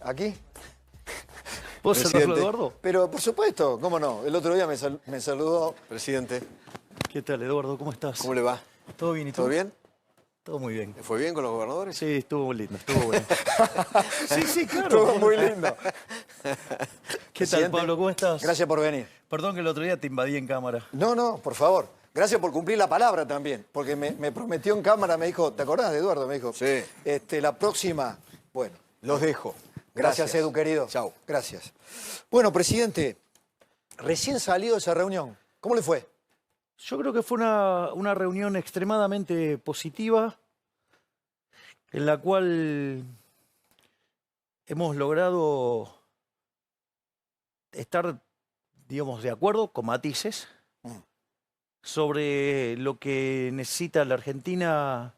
¿Aquí? ¿Vos saludarlo, Eduardo? Pero, por supuesto, ¿cómo no? El otro día me saludó. Presidente, ¿Qué tal, Eduardo? ¿Cómo estás? ¿cómo le va? ¿Todo bien y tú? ¿Todo bien? Todo muy bien. ¿Le fue bien con los gobernadores? Sí, estuvo muy lindo, estuvo bueno. Sí, claro. Estuvo muy lindo. ¿Qué tal, Presidente, Pablo? ¿Cómo estás? Gracias por venir. Perdón que el otro día te invadí en cámara. No, por favor. Gracias por cumplir la palabra también. Porque me prometió en cámara, me dijo, ¿te acordás de Eduardo? Me dijo, Sí. La próxima, bueno. Los dejo. Gracias, Edu, querido. Chau. Gracias. Bueno, presidente, recién salido de esa reunión, ¿cómo le fue? Yo creo que fue una reunión extremadamente positiva, en la cual hemos logrado estar, digamos, de acuerdo, con matices, sobre lo que necesita la Argentina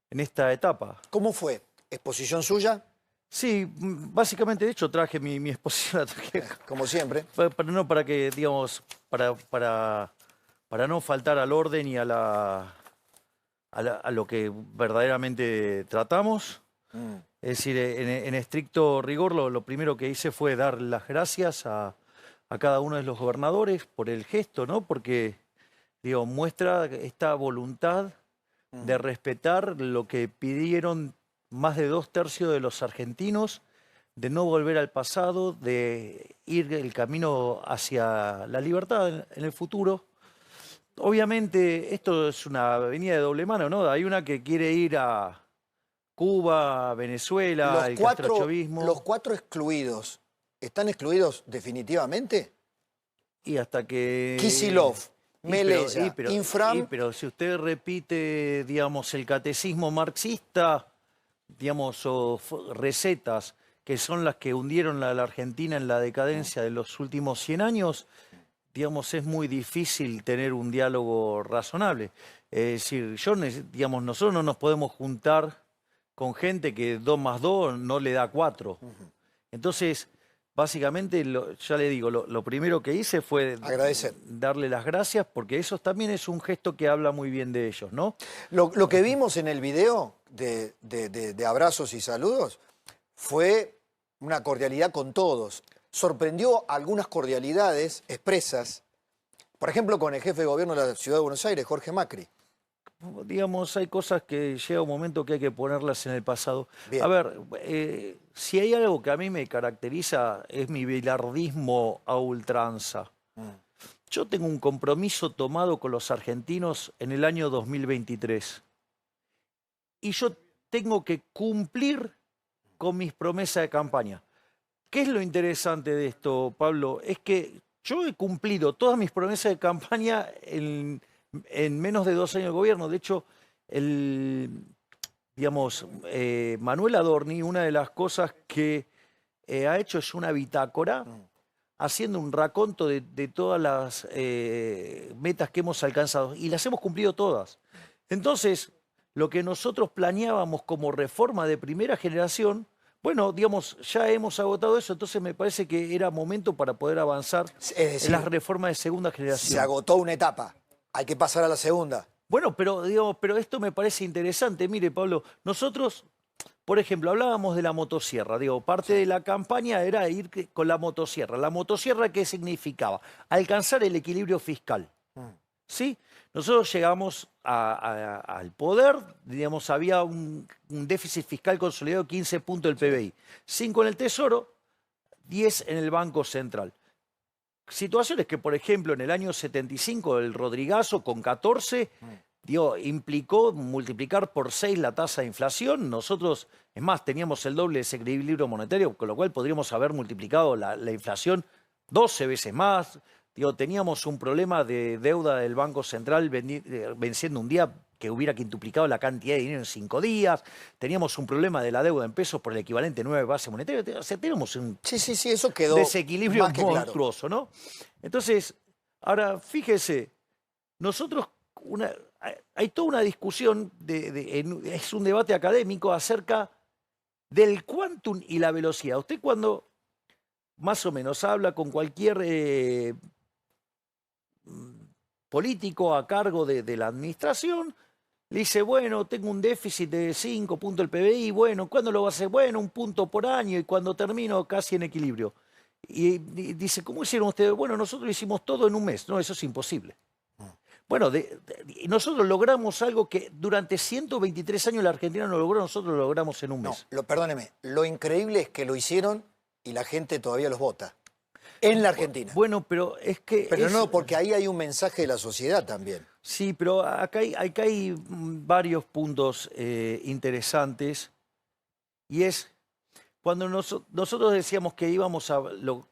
en esta etapa. ¿Cómo fue? ¿Exposición suya? Sí, básicamente, de hecho, traje mi exposición, la traje Como siempre. para que, digamos, para no faltar al orden y a lo que verdaderamente tratamos. Es decir, en estricto rigor, lo primero que hice fue dar las gracias a cada uno de los gobernadores por el gesto, ¿no? Porque, digo, muestra esta voluntad de respetar lo que pidieron más de 2/3 de los argentinos, de no volver al pasado, de ir el camino hacia la libertad en el futuro. Obviamente, esto es una avenida de doble mano, ¿no? Hay una que quiere ir a Cuba, Venezuela, el castrochavismo. Los 4 excluidos, ¿están excluidos definitivamente? Y hasta que... Kicillof, Melella, Infram. Pero si usted repite, digamos, el catecismo marxista, digamos, o recetas que son las que hundieron a la Argentina en la decadencia de los últimos 100 años, digamos, es muy difícil tener un diálogo razonable. Es decir, digamos, nosotros no nos podemos juntar con gente que 2 más 2 no le da 4. Entonces, básicamente, ya le digo, lo primero que hice fue agradecer, darle las gracias, porque eso también es un gesto que habla muy bien de ellos, ¿no? Lo que vimos en el video de abrazos y saludos fue una cordialidad con todos. Sorprendió algunas cordialidades expresas, por ejemplo, con el jefe de gobierno de la Ciudad de Buenos Aires, Jorge Macri. Digamos, hay cosas que llega un momento que hay que ponerlas en el pasado. Bien. A ver, si hay algo que a mí me caracteriza es mi bilardismo a ultranza. Yo tengo un compromiso tomado con los argentinos en el año 2023. Y yo tengo que cumplir con mis promesas de campaña. ¿Qué es lo interesante de esto, Pablo? Es que yo he cumplido todas mis promesas de campaña en menos de 2 años de gobierno. De hecho, Manuel Adorni, una de las cosas que ha hecho es una bitácora, haciendo un raconto de todas las metas que hemos alcanzado. Y las hemos cumplido todas. Entonces, lo que nosotros planeábamos como reforma de primera generación, bueno, digamos, ya hemos agotado eso, entonces me parece que era momento para poder avanzar en las reformas de segunda generación. Se agotó una etapa, hay que pasar a la segunda. Bueno, pero esto me parece interesante. Mire, Pablo, nosotros, por ejemplo, hablábamos de la motosierra. Parte de la campaña era ir con la motosierra. ¿La motosierra qué significaba? Alcanzar el equilibrio fiscal. ¿Sí? Nosotros llegamos al poder, digamos, había un déficit fiscal consolidado de 15 puntos del PBI. 5 en el Tesoro, 10 en el Banco Central. Situaciones que, por ejemplo, en el año 75, el Rodrigazo con 14, implicó multiplicar por 6 la tasa de inflación. Nosotros, es más, teníamos el doble de ese equilibrio monetario, con lo cual podríamos haber multiplicado la inflación 12 veces más. Teníamos un problema de deuda del Banco Central venciendo un día que hubiera quintuplicado la cantidad de dinero en 5 días. Teníamos un problema de la deuda en pesos por el equivalente a 9 bases monetarias. O sea, tenemos un eso quedó desequilibrio más que monstruoso, claro, ¿no? Entonces, ahora, fíjese, nosotros, hay toda una discusión, es un debate académico acerca del quantum y la velocidad. Usted cuando más o menos habla con cualquier político a cargo de la administración, Le dice, bueno, tengo un déficit de 5 puntos del PBI, bueno, ¿cuándo lo va a hacer? Bueno, un punto por año y cuando termino casi en equilibrio. Y dice, ¿cómo hicieron ustedes? Bueno, nosotros hicimos todo en un mes. No, eso es imposible. Bueno, y nosotros logramos algo que durante 123 años la Argentina no logró, nosotros lo logramos en un No, mes. perdóneme, lo increíble es que lo hicieron y la gente todavía los vota. En la Argentina. Bueno, pero es que... Pero no, porque ahí hay un mensaje de la sociedad también. Sí, pero acá hay varios puntos interesantes y es cuando nosotros decíamos que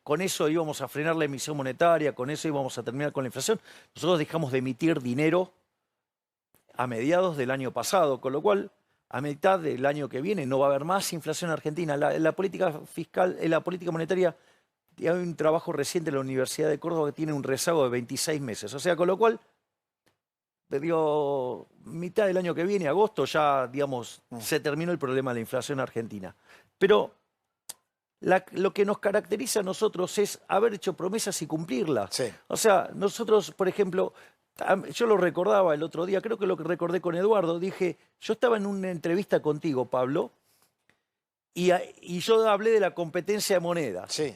con eso íbamos a frenar la emisión monetaria, con eso íbamos a terminar con la inflación, nosotros dejamos de emitir dinero a mediados del año pasado, con lo cual a mitad del año que viene no va a haber más inflación en Argentina. La política fiscal, la política monetaria, hay un trabajo reciente en la Universidad de Córdoba que tiene un rezago de 26 meses, o sea, con lo cual... Digo, mitad del año que viene, agosto, ya, digamos, se terminó el problema de la inflación argentina. Pero lo que nos caracteriza a nosotros es haber hecho promesas y cumplirlas. Sí. O sea, nosotros, por ejemplo, yo lo recordaba el otro día, creo que lo que recordé con Eduardo, dije, yo estaba en una entrevista contigo, Pablo, y yo hablé de la competencia de monedas. Sí.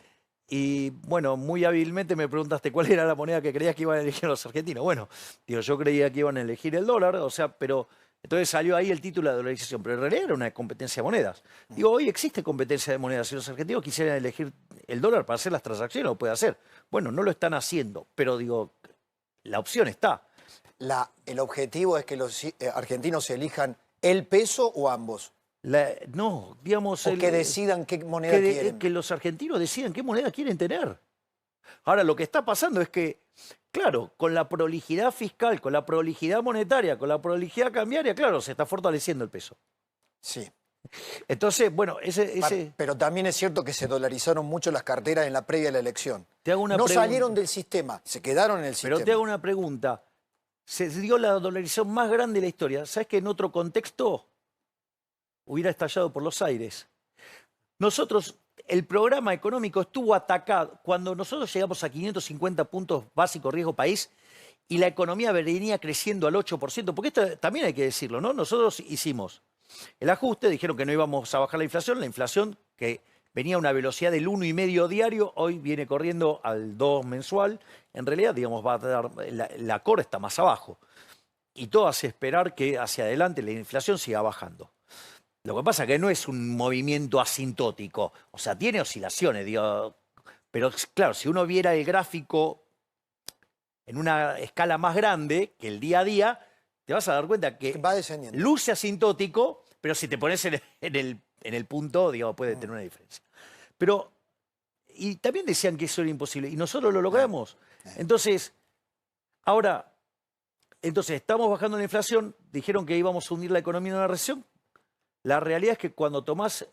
Y bueno, muy hábilmente me preguntaste cuál era la moneda que creías que iban a elegir los argentinos. Bueno, digo, yo creía que iban a elegir el dólar, o sea, pero entonces salió ahí el título de dolarización, pero en realidad era una competencia de monedas. Digo, hoy existe competencia de monedas. Si los argentinos quisieran elegir el dólar para hacer las transacciones, lo puede hacer. Bueno, no lo están haciendo, pero digo, la opción está. El objetivo es que los argentinos elijan el peso o ambos. No, digamos... O que decidan qué moneda quieren. Que los argentinos decidan qué moneda quieren tener. Ahora, lo que está pasando es que, claro, con la prolijidad fiscal, con la prolijidad monetaria, con la prolijidad cambiaria, claro, se está fortaleciendo el peso. Sí. Entonces, bueno, Pero también es cierto que se dolarizaron mucho las carteras en la previa de la elección. Te hago una no pregunta. Salieron del sistema, se quedaron en el sistema. Pero te hago una pregunta. Se dio la dolarización más grande de la historia. ¿Sabes que en otro contexto hubiera estallado por los aires? Nosotros, el programa económico estuvo atacado. Cuando nosotros llegamos a 550 puntos básicos riesgo país y la economía venía creciendo al 8%, porque esto también hay que decirlo, ¿no? Nosotros hicimos el ajuste, dijeron que no íbamos a bajar la inflación que venía a una velocidad del 1,5 diario, hoy viene corriendo al 2 mensual. En realidad, digamos, va a dar, la core está más abajo. Y todo hace esperar que hacia adelante la inflación siga bajando. Lo que pasa es que no es un movimiento asintótico, o sea, tiene oscilaciones, digo, pero claro, si uno viera el gráfico en una escala más grande que el día a día, te vas a dar cuenta que va descendiendo. Luce asintótico, pero si te pones en el punto, digamos, puede tener una diferencia. Pero, y también decían que eso era imposible, y nosotros lo logramos. Entonces, ahora, estamos bajando la inflación, dijeron que íbamos a hundir la economía en una recesión. La realidad es que cuando tomás,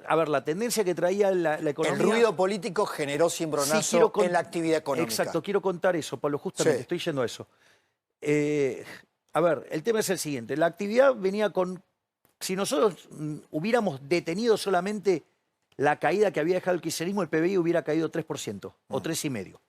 a ver, la tendencia que traía la economía... El ruido político generó cimbronazo en la actividad económica. Exacto, quiero contar eso, Pablo, justamente, estoy yendo a eso. A ver, el tema es el siguiente, la actividad venía con... Si nosotros hubiéramos detenido solamente la caída que había dejado el kirchnerismo, el PBI hubiera caído 3% o 3,5%.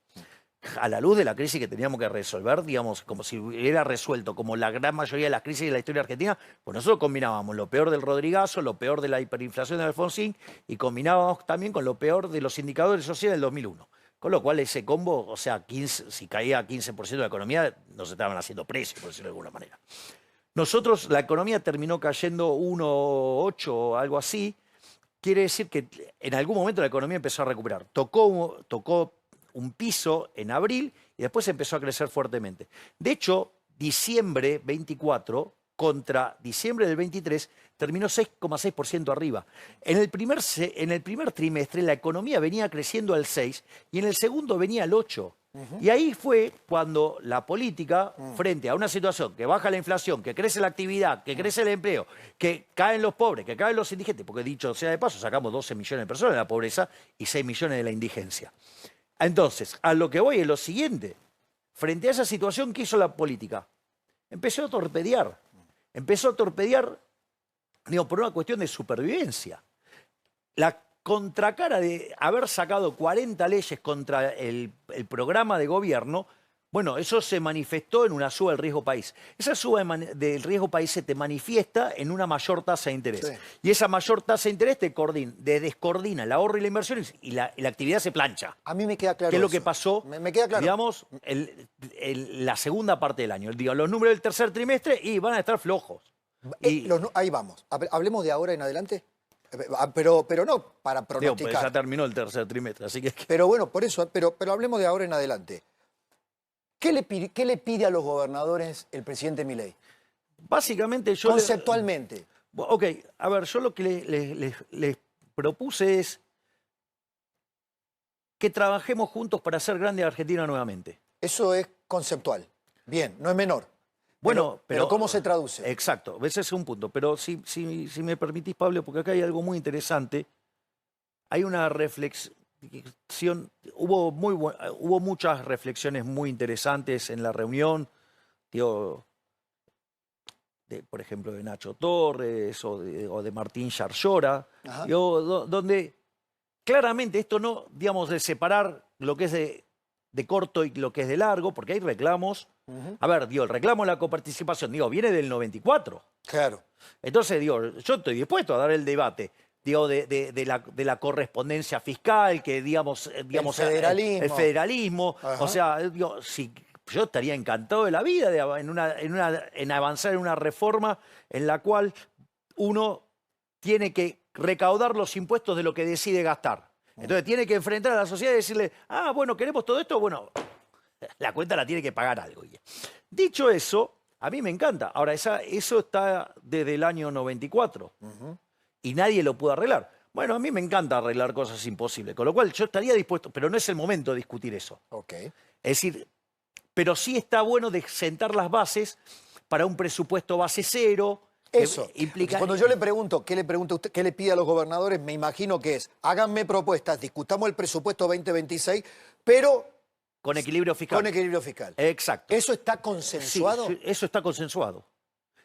A la luz de la crisis que teníamos que resolver, digamos, como si hubiera resuelto, como la gran mayoría de las crisis de la historia argentina, pues nosotros combinábamos lo peor del Rodrigazo, lo peor de la hiperinflación de Alfonsín y combinábamos también con lo peor de los indicadores sociales del 2001. Con lo cual ese combo, o sea, si caía 15% de la economía, nos estaban haciendo precio, por decirlo de alguna manera. Nosotros, la economía terminó cayendo 1,8 o algo así. Quiere decir que en algún momento la economía empezó a recuperar. Tocó un piso en abril y después empezó a crecer fuertemente. De hecho, diciembre 24 contra diciembre del 23 terminó 6,6% arriba. En el primer trimestre la economía venía creciendo al 6 y en el segundo venía al 8. Y ahí fue cuando la política, frente a una situación que baja la inflación, que crece la actividad, que crece el empleo, que caen los pobres, que caen los indigentes, porque dicho sea de paso, sacamos 12 millones de personas de la pobreza y 6 millones de la indigencia. Entonces, a lo que voy es lo siguiente. Frente a esa situación, ¿qué hizo la política? Empezó a torpedear. Empezó a torpedear, digo, por una cuestión de supervivencia. La contracara de haber sacado 40 leyes contra el programa de gobierno Bueno, eso se manifestó en una suba del riesgo país. Esa suba del riesgo país se te manifiesta en una mayor tasa de interés. Sí. Y esa mayor tasa de interés te descoordina el ahorro y la inversión y la actividad se plancha. A mí me queda claro ¿Qué es lo eso. que pasó? Me queda claro. Digamos, la segunda parte del año. Digo, los números del tercer trimestre y van a estar flojos. Ahí vamos. Hablemos de ahora en adelante. Pero no para Digo, pues pronosticar. ya terminó el tercer trimestre, así que... Pero bueno, por eso, pero hablemos de ahora en adelante. ¿Qué le pide a los gobernadores el presidente Milei? Básicamente yo... Conceptualmente. Ok, a ver, yo lo que les propuse es que trabajemos juntos para hacer grande a Argentina nuevamente. Eso es conceptual. Bien, no es menor. Bueno, pero ¿cómo se traduce? Exacto, ese es un punto. Pero si me permitís, Pablo, porque acá hay algo muy interesante. Hay una reflexión, hubo muchas reflexiones muy interesantes en la reunión, digo, por ejemplo, de Nacho Torres o de Martín Yarlora, donde claramente esto no, digamos, de separar lo que es de corto y lo que es de largo, porque hay reclamos. A ver, digo, el reclamo de la coparticipación, digo, viene del 94. Claro. Entonces, digo, yo estoy dispuesto a dar el debate, digo, de la correspondencia fiscal, que digamos El federalismo. el federalismo. Ajá. O sea, digo, yo estaría encantado de la vida en avanzar en una reforma en la cual uno tiene que recaudar los impuestos de lo que decide gastar. Entonces tiene que enfrentar a la sociedad y decirle, ah, bueno, queremos todo esto, bueno, la cuenta la tiene que pagar algo. Dicho eso, a mí me encanta. Ahora, eso está desde el año 94 y nadie lo pudo arreglar. Bueno, a mí me encanta arreglar cosas imposibles, con lo cual yo estaría dispuesto, pero no es el momento de discutir eso. Ok. Es decir, pero sí está bueno de sentar las bases para un presupuesto base cero. Eso. Implica... Cuando yo le pregunto, ¿qué le pregunta usted, qué le pide a los gobernadores? Me imagino que es, háganme propuestas, discutamos el presupuesto 2026, pero... Con equilibrio fiscal. Con equilibrio fiscal. Exacto. ¿Eso está consensuado? Sí, eso está consensuado.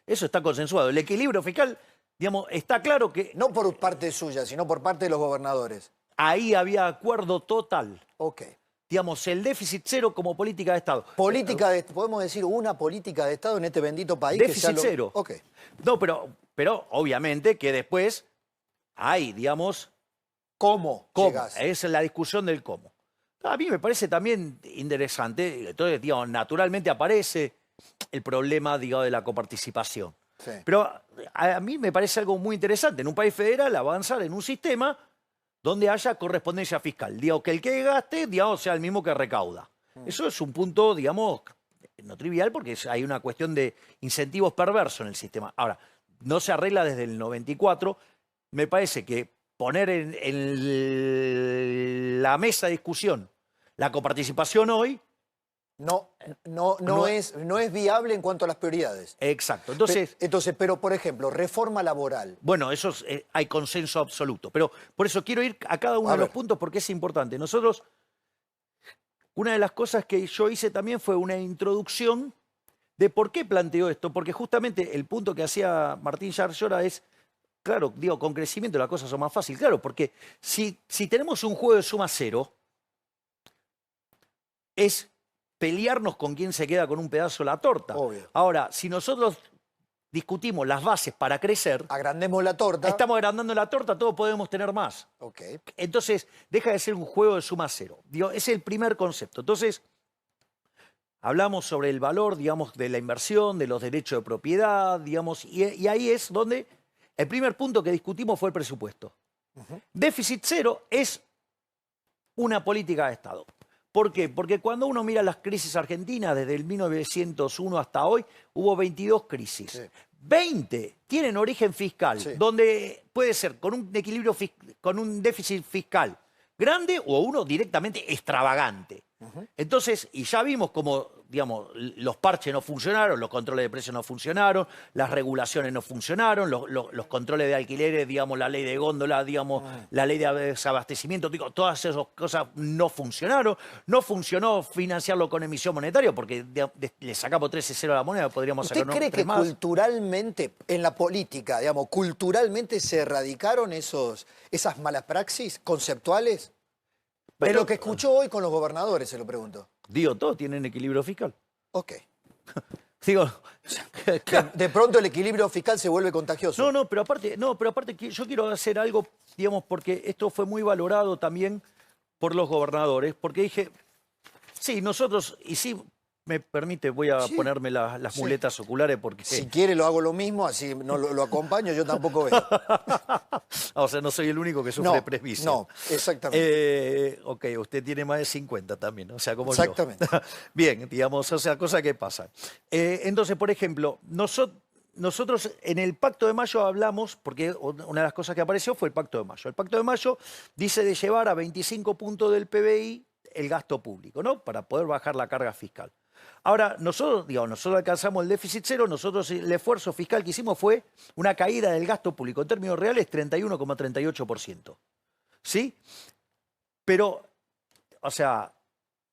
Eso está consensuado. El equilibrio fiscal, digamos, está claro que... No por parte suya, sino por parte de los gobernadores. Ahí había acuerdo total. Ok. Digamos, el déficit cero como política de Estado. ¿Podemos decir una política de Estado en este bendito país? Déficit cero. Ok. No, pero obviamente que después hay, digamos... ¿Cómo? Llegás? Esa es la discusión del cómo. A mí me parece también interesante. Entonces, digamos, naturalmente aparece el problema, digamos, de la coparticipación. Sí. Pero a mí me parece algo muy interesante en un país federal avanzar en un sistema donde haya correspondencia fiscal. Digo, que el que gaste, digamos, sea el mismo que recauda. Eso es un punto, digamos, no trivial porque hay una cuestión de incentivos perversos en el sistema. Ahora, no se arregla desde el 94. Me parece que poner en la mesa de discusión la coparticipación hoy... No es viable en cuanto a las prioridades. Exacto. Entonces, pero por ejemplo, reforma laboral. bueno, eso hay consenso absoluto. Pero por eso quiero ir a cada uno de los puntos porque es importante. Nosotros, una de las cosas que yo hice también fue una introducción de por qué planteo esto. Porque justamente el punto que hacía Martín Yarlora es, claro, digo, con crecimiento las cosas son más fáciles. Claro, porque si tenemos un juego de suma cero, es pelearnos con quién se queda con un pedazo de la torta. Obvio. Ahora, si nosotros discutimos las bases para crecer, agrandemos la torta. Estamos agrandando la torta, todos podemos tener más. Okay. Entonces, deja de ser un juego de suma cero. Digo, ese es el primer concepto. Entonces, hablamos sobre el valor, digamos, de la inversión, de los derechos de propiedad, digamos, y ahí es donde el primer punto que discutimos fue el presupuesto. Déficit cero es una política de Estado. ¿Por qué? Porque cuando uno mira las crisis argentinas, desde el 1901 hasta hoy, hubo 22 crisis. Sí. 20 tienen origen fiscal, sí, donde puede ser con un equilibrio, con un déficit fiscal grande o uno directamente extravagante. Entonces, y ya vimos cómo, digamos, los parches no funcionaron, los controles de precios no funcionaron, las regulaciones no funcionaron, los controles de alquileres, digamos, la ley de góndola, digamos, la ley de desabastecimiento, digo, todas esas cosas no funcionaron. No funcionó financiarlo con emisión monetaria porque le sacamos 13-0 a la moneda, podríamos sacar ¿Usted cree que más? Culturalmente, en la política, digamos, culturalmente se erradicaron esas malas praxis conceptuales? De lo que escuchó hoy con los gobernadores, se lo pregunto. Digo, todos tienen equilibrio fiscal. Ok. Digo, De pronto el equilibrio fiscal se vuelve contagioso. no, pero aparte yo quiero hacer algo, digamos, porque esto fue muy valorado también por los gobernadores, porque dije, sí, nosotros, y sí, me permite, voy a Sí, ponerme las sí. muletas oculares porque... Si quiere lo hago lo mismo, así no lo acompaño, yo tampoco veo. O sea, no soy el único que sufre No, presbicia. no, exactamente. Ok, usted tiene más de 50 también, o sea, como Exactamente. yo. Bien, digamos, o sea, cosas que pasan. Entonces, por ejemplo, nosotros en el Pacto de Mayo hablamos, porque una de las cosas que apareció fue el Pacto de Mayo. El Pacto de Mayo dice de llevar a 25 puntos del PBI el gasto público, ¿no? Para poder bajar la carga fiscal. Ahora, nosotros alcanzamos el déficit cero, nosotros el esfuerzo fiscal que hicimos fue una caída del gasto público en términos reales 31,38%. ¿Sí? Pero, o sea,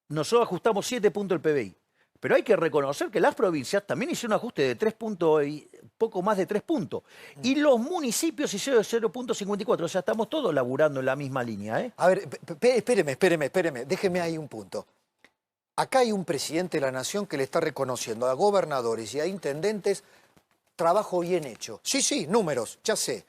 nosotros ajustamos 7 puntos el PBI. Pero hay que reconocer que las provincias también hicieron un ajuste de 3 puntos y poco más de 3 puntos. Y los municipios hicieron 0,54. O sea, estamos todos laburando en la misma línea, ¿eh? A ver, espéreme. Déjeme ahí un punto. Acá hay un presidente de la Nación que le está reconociendo a gobernadores y a intendentes trabajo bien hecho. Sí, números, ya sé.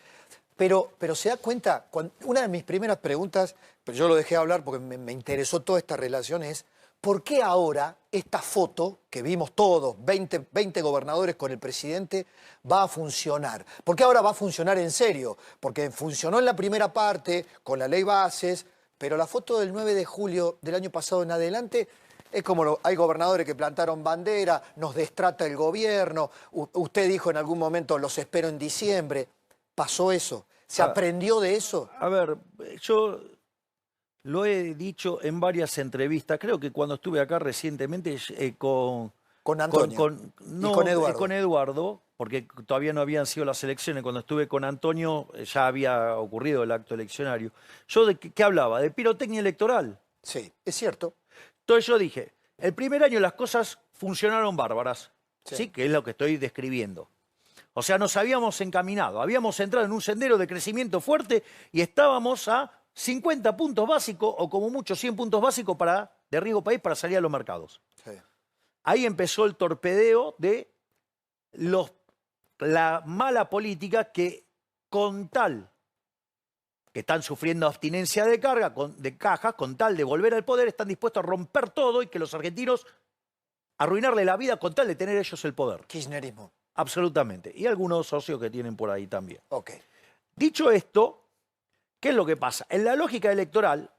Pero se da cuenta, una de mis primeras preguntas, pero yo lo dejé hablar porque me interesó toda esta relación, es ¿por qué ahora esta foto que vimos todos, 20 gobernadores con el presidente, va a funcionar? ¿Por qué ahora va a funcionar en serio? Porque funcionó en la primera parte, con la ley bases, pero la foto del 9 de julio del año pasado en adelante... Es como hay gobernadores que plantaron bandera, nos destrata el gobierno, usted dijo en algún momento, los espero en diciembre. ¿Pasó eso? ¿Se aprendió de eso? A ver, yo lo he dicho en varias entrevistas, creo que cuando estuve acá recientemente Con Antonio y con Eduardo. Con Eduardo, porque todavía no habían sido las elecciones, cuando estuve con Antonio ya había ocurrido el acto eleccionario. ¿Yo de qué hablaba? De pirotecnia electoral. Sí, es cierto. Entonces yo dije, el primer año las cosas funcionaron bárbaras, Sí. ¿sí? Que es lo que estoy describiendo. O sea, nos habíamos encaminado, habíamos entrado en un sendero de crecimiento fuerte y estábamos a 50 puntos básicos o como mucho 100 puntos básicos de riesgo país para salir a los mercados. Sí. Ahí empezó el torpedeo de la mala política que con tal que están sufriendo abstinencia de carga, de cajas, con tal de volver al poder, están dispuestos a romper todo y que los argentinos arruinarle la vida con tal de tener ellos el poder. Kirchnerismo. Absolutamente. Y algunos socios que tienen por ahí también. Ok. Dicho esto, ¿qué es lo que pasa? En la lógica electoral,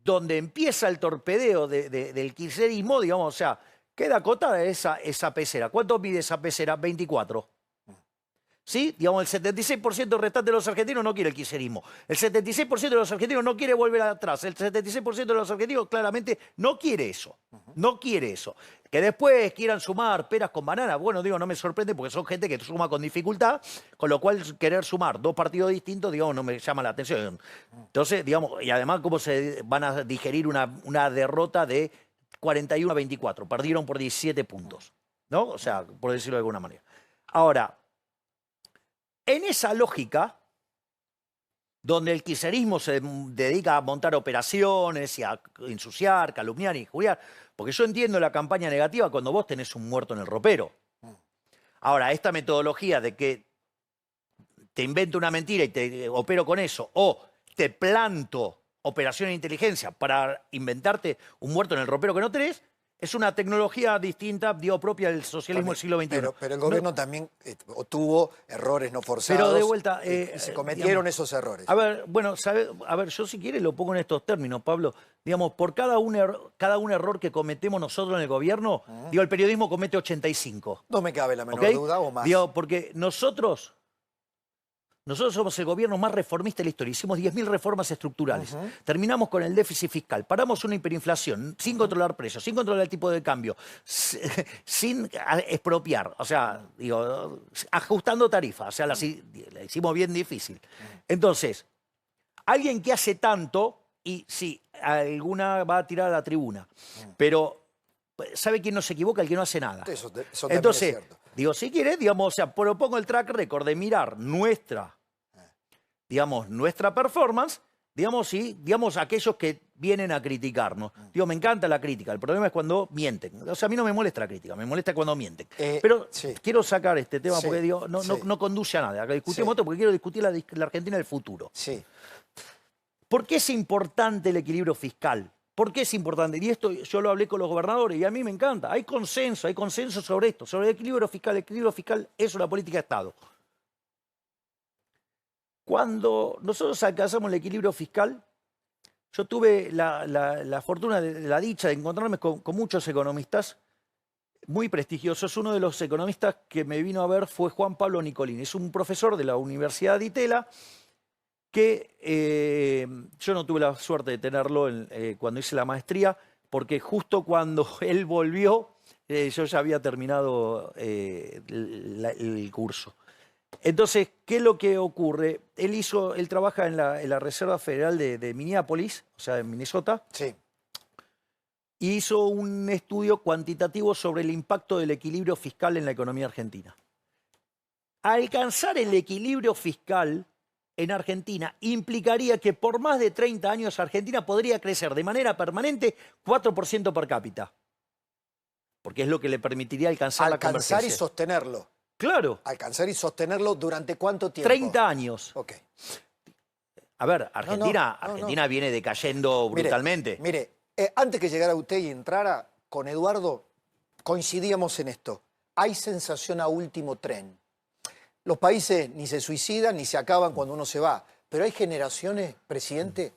donde empieza el torpedeo del kirchnerismo, digamos, o sea, queda acotada esa pecera. ¿Cuánto mide esa pecera? 24. ¿Sí? Digamos, el 76% restante de los argentinos no quiere el kirchnerismo. El 76% de los argentinos no quiere volver atrás. El 76% de los argentinos claramente no quiere eso. No quiere eso. Que después quieran sumar peras con bananas, bueno, digo, no me sorprende porque son gente que suma con dificultad, con lo cual querer sumar dos partidos distintos, digamos, no me llama la atención. Entonces, digamos, y además cómo se van a digerir una derrota de 41 a 24. Perdieron por 17 puntos, ¿no? O sea, por decirlo de alguna manera. Ahora, en esa lógica, donde el kirchnerismo se dedica a montar operaciones y a ensuciar, calumniar, injuriar, porque yo entiendo la campaña negativa cuando vos tenés un muerto en el ropero. Ahora, esta metodología de que te invento una mentira y te opero con eso, o te planto operación de inteligencia para inventarte un muerto en el ropero que no tenés, es una tecnología distinta, digo, propia del socialismo del siglo XXI. Pero el gobierno también tuvo errores no forzados. Pero de vuelta... se cometieron esos errores. A ver, bueno, a ver, yo si quiere lo pongo en estos términos, Pablo. Digamos, por cada un error que cometemos nosotros en el gobierno, digo, el periodismo comete 85. No me cabe la menor ¿Ok? duda o más. Digo, porque nosotros somos el gobierno más reformista de la historia. Hicimos 10.000 reformas estructurales. Terminamos con el déficit fiscal. Paramos una hiperinflación sin controlar precios, sin controlar el tipo de cambio, sin expropiar. O sea, digo, ajustando tarifas. O sea, la hicimos bien difícil. Entonces, alguien que hace tanto, y sí, alguna va a tirar a la tribuna, pero ¿sabe quién no se equivoca? El que no hace nada. Eso también Entonces, es cierto. digo, si quiere, digamos, o sea, propongo el track record de mirar nuestra performance, digamos, y digamos, aquellos que vienen a criticarnos. Digo, me encanta la crítica, el problema es cuando mienten. O sea, a mí no me molesta la crítica, me molesta cuando mienten. Pero sí. quiero sacar este tema Sí, porque digo, no, sí. no conduce a nada. Acá discutimos Sí. esto porque quiero discutir la Argentina del futuro. Sí. ¿Por qué es importante el equilibrio fiscal? ¿Por qué es importante? Y esto yo lo hablé con los gobernadores y a mí me encanta. Hay consenso sobre esto, sobre el equilibrio fiscal. El equilibrio fiscal es una política de Estado. Cuando nosotros alcanzamos el equilibrio fiscal, yo tuve la fortuna, la dicha de encontrarme con muchos economistas muy prestigiosos. Uno de los economistas que me vino a ver fue Juan Pablo Nicolini. Es un profesor de la Universidad de Itela que yo no tuve la suerte de tenerlo cuando hice la maestría, porque justo cuando él volvió, yo ya había terminado el curso. Entonces, ¿qué es lo que ocurre? Él trabaja en la Reserva Federal de Minneapolis, o sea, en Minnesota, Sí. y hizo un estudio cuantitativo sobre el impacto del equilibrio fiscal en la economía argentina. Alcanzar el equilibrio fiscal en Argentina implicaría que por más de 30 años Argentina podría crecer de manera permanente 4% per cápita, porque es lo que le permitiría alcanzar la Alcanzar y convergencia. sostenerlo. Claro, Alcanzar y sostenerlo ¿durante cuánto tiempo? 30 años. Ok. A ver, Argentina, no. Argentina viene decayendo brutalmente. Mire, antes que llegara usted y entrara, con Eduardo coincidíamos en esto. Hay sensación a último tren. Los países ni se suicidan ni se acaban cuando uno se va. Pero hay generaciones, presidente,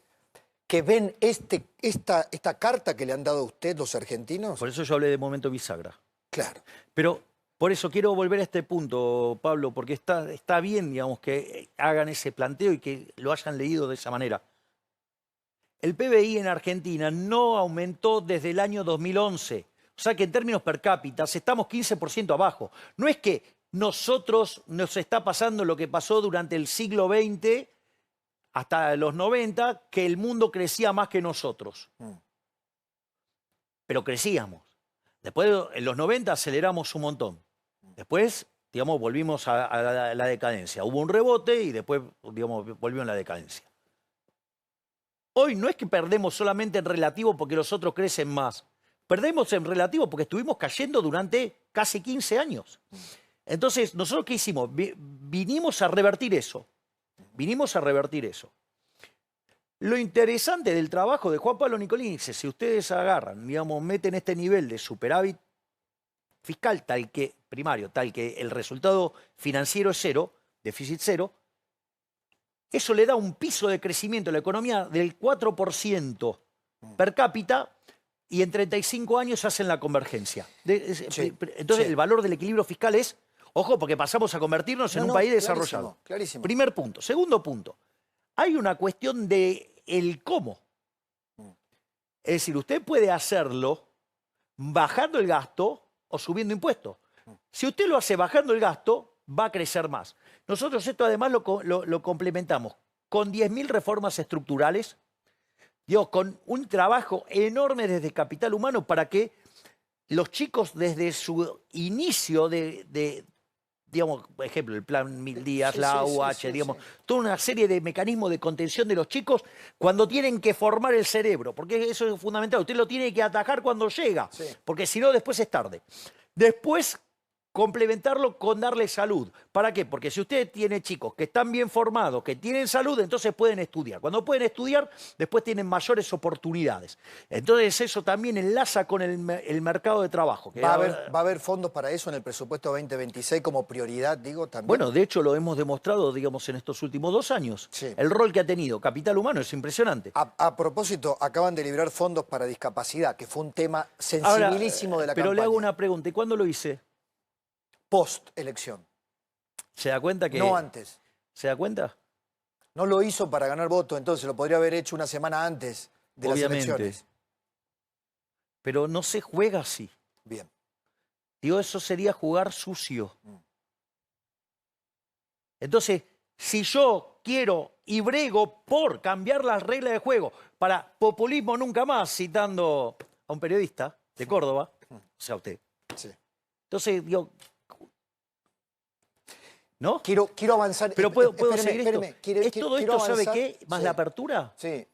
que ven esta carta que le han dado a usted los argentinos. Por eso yo hablé de momento bisagra. Claro. Pero por eso quiero volver a este punto, Pablo, porque está bien, digamos, que hagan ese planteo y que lo hayan leído de esa manera. El PBI en Argentina no aumentó desde el año 2011. O sea que en términos per cápita estamos 15% abajo. No es que nosotros nos está pasando lo que pasó durante el siglo XX hasta los 90, que el mundo crecía más que nosotros. Pero crecíamos. Después, en los 90, aceleramos un montón. Después, digamos, volvimos a la decadencia. Hubo un rebote y después, digamos, volvió en la decadencia. Hoy no es que perdemos solamente en relativo porque los otros crecen más. Perdemos en relativo porque estuvimos cayendo durante casi 15 años. Entonces, ¿nosotros qué hicimos? Vinimos a revertir eso. Vinimos a revertir eso. Lo interesante del trabajo de Juan Pablo Nicolini es que si ustedes agarran, digamos, meten este nivel de superávit fiscal primario, tal que el resultado financiero es cero, déficit cero, eso le da un piso de crecimiento a la economía del 4% per cápita y en 35 años hacen la convergencia. Entonces, el valor del equilibrio fiscal es, ojo, porque pasamos a convertirnos en un país desarrollado. Clarísimo. Primer punto. Segundo punto, hay una cuestión de el cómo. Es decir, usted puede hacerlo bajando el gasto o subiendo impuestos. Si usted lo hace bajando el gasto, va a crecer más. Nosotros esto además lo complementamos con 10.000 reformas estructurales, con un trabajo enorme desde capital humano para que los chicos desde su inicio digamos, por ejemplo, el plan 1000 días, la UH, digamos, toda una serie de mecanismos de contención de los chicos cuando tienen que formar el cerebro, porque eso es fundamental. Usted lo tiene que atajar cuando llega, porque si no, después es tarde. Después, complementarlo con darle salud. ¿Para qué? Porque si usted tiene chicos que están bien formados, que tienen salud, entonces pueden estudiar. Cuando pueden estudiar, después tienen mayores oportunidades. Entonces eso también enlaza con el mercado de trabajo. ¿Va a haber fondos para eso en el presupuesto 2026 como prioridad, digo, también? Bueno, de hecho lo hemos demostrado, digamos, en estos últimos 2 años. Sí. El rol que ha tenido capital humano es impresionante. A propósito, acaban de liberar fondos para discapacidad, que fue un tema sensibilísimo de la campaña. Pero le hago una pregunta, ¿y cuándo lo hice? Post-elección. ¿Se da cuenta que...? No antes. ¿Se da cuenta? No lo hizo para ganar votos, entonces lo podría haber hecho una semana antes de las elecciones. Pero no se juega así. Bien. Digo, eso sería jugar sucio. Entonces, si yo quiero y brego por cambiar las reglas de juego para populismo nunca más, citando a un periodista de Córdoba, o sea, usted. Sí. Entonces, digo... ¿No? Quiero avanzar. Pero puedo seguir espéreme, esto. Todo esto, ¿sabe qué? Más la apertura. Sí.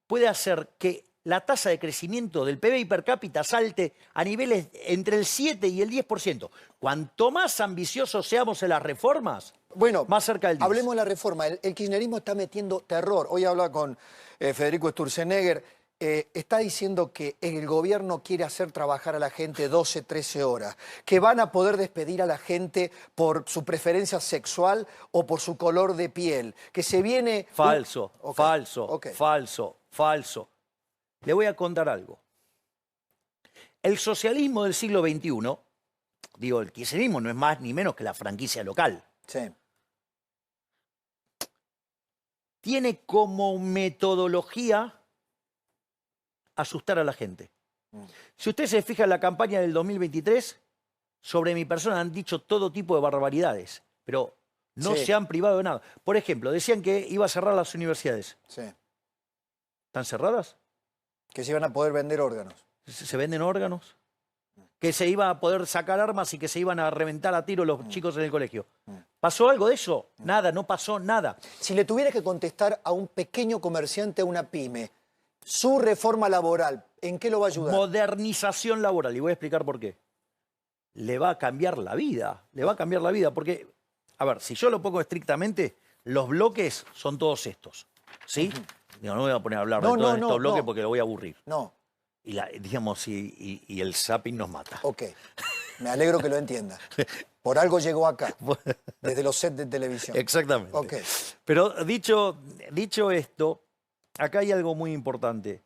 Puede hacer que la tasa de crecimiento del PBI per cápita salte a niveles entre el 7 y el 10%. Cuanto más ambiciosos seamos en las reformas, Bueno, más cerca del 10. hablemos de la reforma. El kirchnerismo está metiendo terror. Hoy habla con Federico Sturzenegger. Está diciendo que el gobierno quiere hacer trabajar a la gente 12, 13 horas, que van a poder despedir a la gente por su preferencia sexual o por su color de piel, que se viene... Falso, Ok, falso, ok. falso, falso. Le voy a contar algo. El socialismo del siglo XXI, digo, el kirchnerismo no es más ni menos que la franquicia local. Sí. Tiene como metodología asustar a la gente. Si usted se fija en la campaña del 2023, sobre mi persona han dicho todo tipo de barbaridades, pero no Sí. se han privado de nada. Por ejemplo, decían que iba a cerrar las universidades. Sí. ¿Están cerradas? Que se iban a poder vender órganos. ¿Se venden órganos? Que se iba a poder sacar armas y que se iban a reventar a tiro los chicos en el colegio. ¿Pasó algo de eso? Nada, no pasó nada. Si le tuviera que contestar a un pequeño comerciante, a una pyme, su reforma laboral, ¿en qué lo va a ayudar? Modernización laboral, y voy a explicar por qué. Le va a cambiar la vida, le va a cambiar la vida, porque, a ver, si yo lo pongo estrictamente, los bloques son todos estos, ¿sí? Digo, no voy a poner a hablar No, de todos no, estos no, bloques no. porque lo voy a aburrir. No, Y, digamos, y el zapping nos mata. ok. Me alegro que lo entienda. Por algo llegó acá, desde los sets de televisión. Exactamente. Ok. Pero dicho esto, acá hay algo muy importante.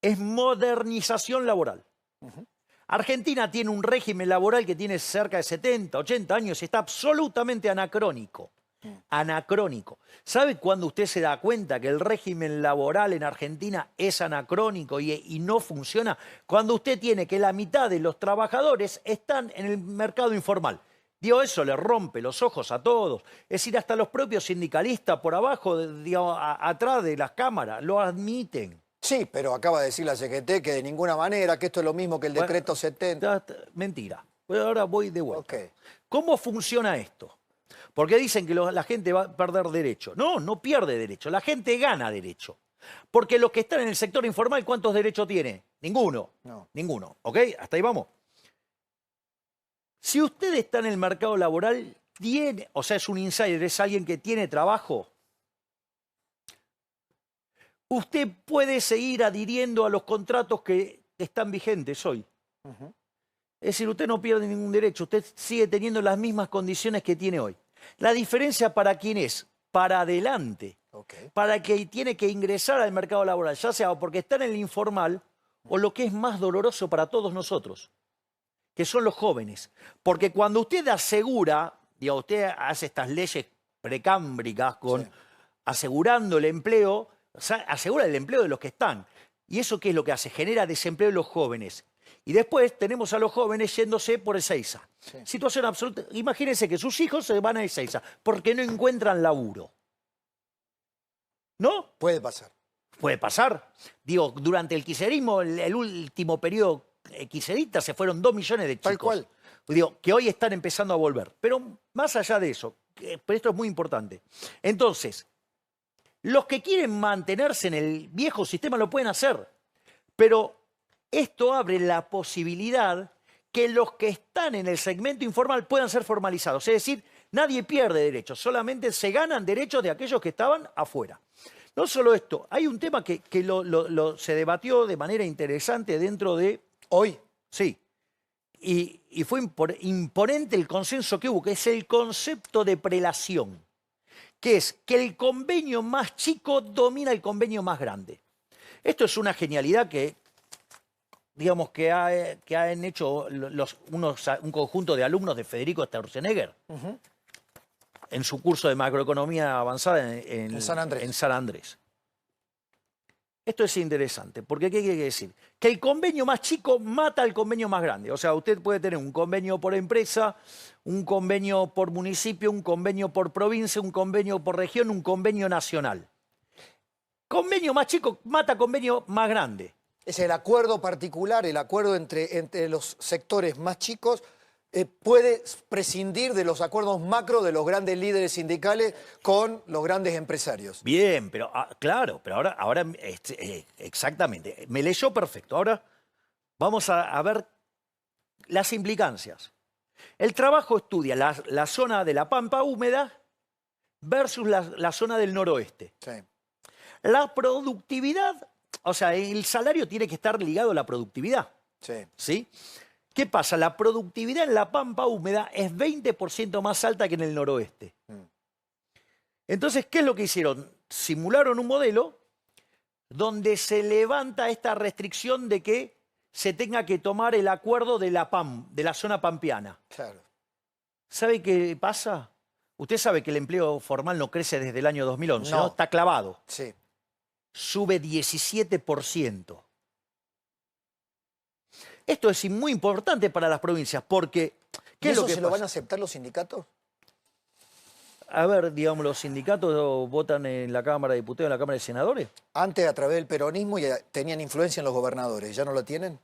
Es modernización laboral. Argentina tiene un régimen laboral que tiene cerca de 70, 80 años y está absolutamente anacrónico. Anacrónico. ¿Sabe cuándo usted se da cuenta que el régimen laboral en Argentina es anacrónico y no funciona? Cuando usted tiene que la mitad de los trabajadores están en el mercado informal. Digo, eso le rompe los ojos a todos. Es decir, hasta los propios sindicalistas por abajo, digamos, atrás de las cámaras, lo admiten. Sí, pero acaba de decir la CGT que de ninguna manera, que esto es lo mismo que el Bueno, decreto 70. Mentira. Pero ahora voy de vuelta. Ok. ¿Cómo funciona esto? Porque dicen que la gente va a perder derecho. No, no pierde derecho. La gente gana derecho. Porque los que están en el sector informal, ¿cuántos derechos tiene? Ninguno. No. Ninguno. ¿Ok? Hasta ahí vamos. Si usted está en el mercado laboral, o sea, es un insider, es alguien que tiene trabajo, usted puede seguir adhiriendo a los contratos que están vigentes hoy. Es decir, usted no pierde ningún derecho, usted sigue teniendo las mismas condiciones que tiene hoy. La diferencia para quién es, para adelante, Ok. para el que tiene que ingresar al mercado laboral, ya sea porque está en el informal o lo que es más doloroso para todos nosotros, que son los jóvenes. Porque cuando usted asegura, digo, usted hace estas leyes precámbricas con Sí. asegurando el empleo, o sea, asegura el empleo de los que están. ¿Y eso qué es lo que hace? Genera desempleo en los jóvenes. Y después tenemos a los jóvenes yéndose por Ezeiza. Sí. Situación absoluta. Imagínense que sus hijos se van a Ezeiza porque no encuentran laburo. ¿No? Puede pasar. Puede pasar. Digo, durante el kirchnerismo, el último periodo kirchnerista, se fueron 2 millones de chicos. Tal cual. Digo, que hoy están empezando a volver. Pero más allá de eso, pero esto es muy importante. Entonces, los que quieren mantenerse en el viejo sistema lo pueden hacer. Pero esto abre la posibilidad que los que están en el segmento informal puedan ser formalizados. Es decir, nadie pierde derechos, solamente se ganan derechos de aquellos que estaban afuera. No solo esto, hay un tema que se debatió de manera interesante dentro de... Hoy. Sí, y fue imponente el consenso que hubo, que es el concepto de prelación, que es que el convenio más chico domina el convenio más grande. Esto es una genialidad que, digamos, que han hecho un conjunto de alumnos de Federico Sturzenegger en su curso de macroeconomía avanzada En San Andrés. en San Andrés. Esto es interesante, porque ¿qué quiere decir? Que el convenio más chico mata al convenio más grande. O sea, usted puede tener un convenio por empresa, un convenio por municipio, un convenio por provincia, un convenio por región, un convenio nacional. Convenio más chico mata convenio más grande. Es el acuerdo particular, el acuerdo entre los sectores más chicos puede prescindir de los acuerdos macro de los grandes líderes sindicales con los grandes empresarios. Bien, pero claro, pero ahora exactamente, me leyó perfecto. Ahora vamos a ver las implicancias. El trabajo estudia la zona de la pampa húmeda versus la zona del noroeste. Sí. La productividad, o sea, el salario tiene que estar ligado a la productividad. Sí. ¿Sí? ¿Qué pasa? La productividad en la pampa húmeda es 20% más alta que en el noroeste. Entonces, ¿qué es lo que hicieron? Simularon un modelo donde se levanta esta restricción de que se tenga que tomar el acuerdo de la zona pampeana. Claro. ¿Sabe qué pasa? Usted sabe que el empleo formal no crece desde el año 2011, ¿no? No. Está clavado. Sí. Sube 17%. Esto es muy importante para las provincias porque... ¿Y eso se lo van a aceptar los sindicatos? A ver, digamos, los sindicatos votan en la Cámara de Diputados, en la Cámara de Senadores. Antes, a través del peronismo, ya tenían influencia en los gobernadores. ¿Ya no lo tienen?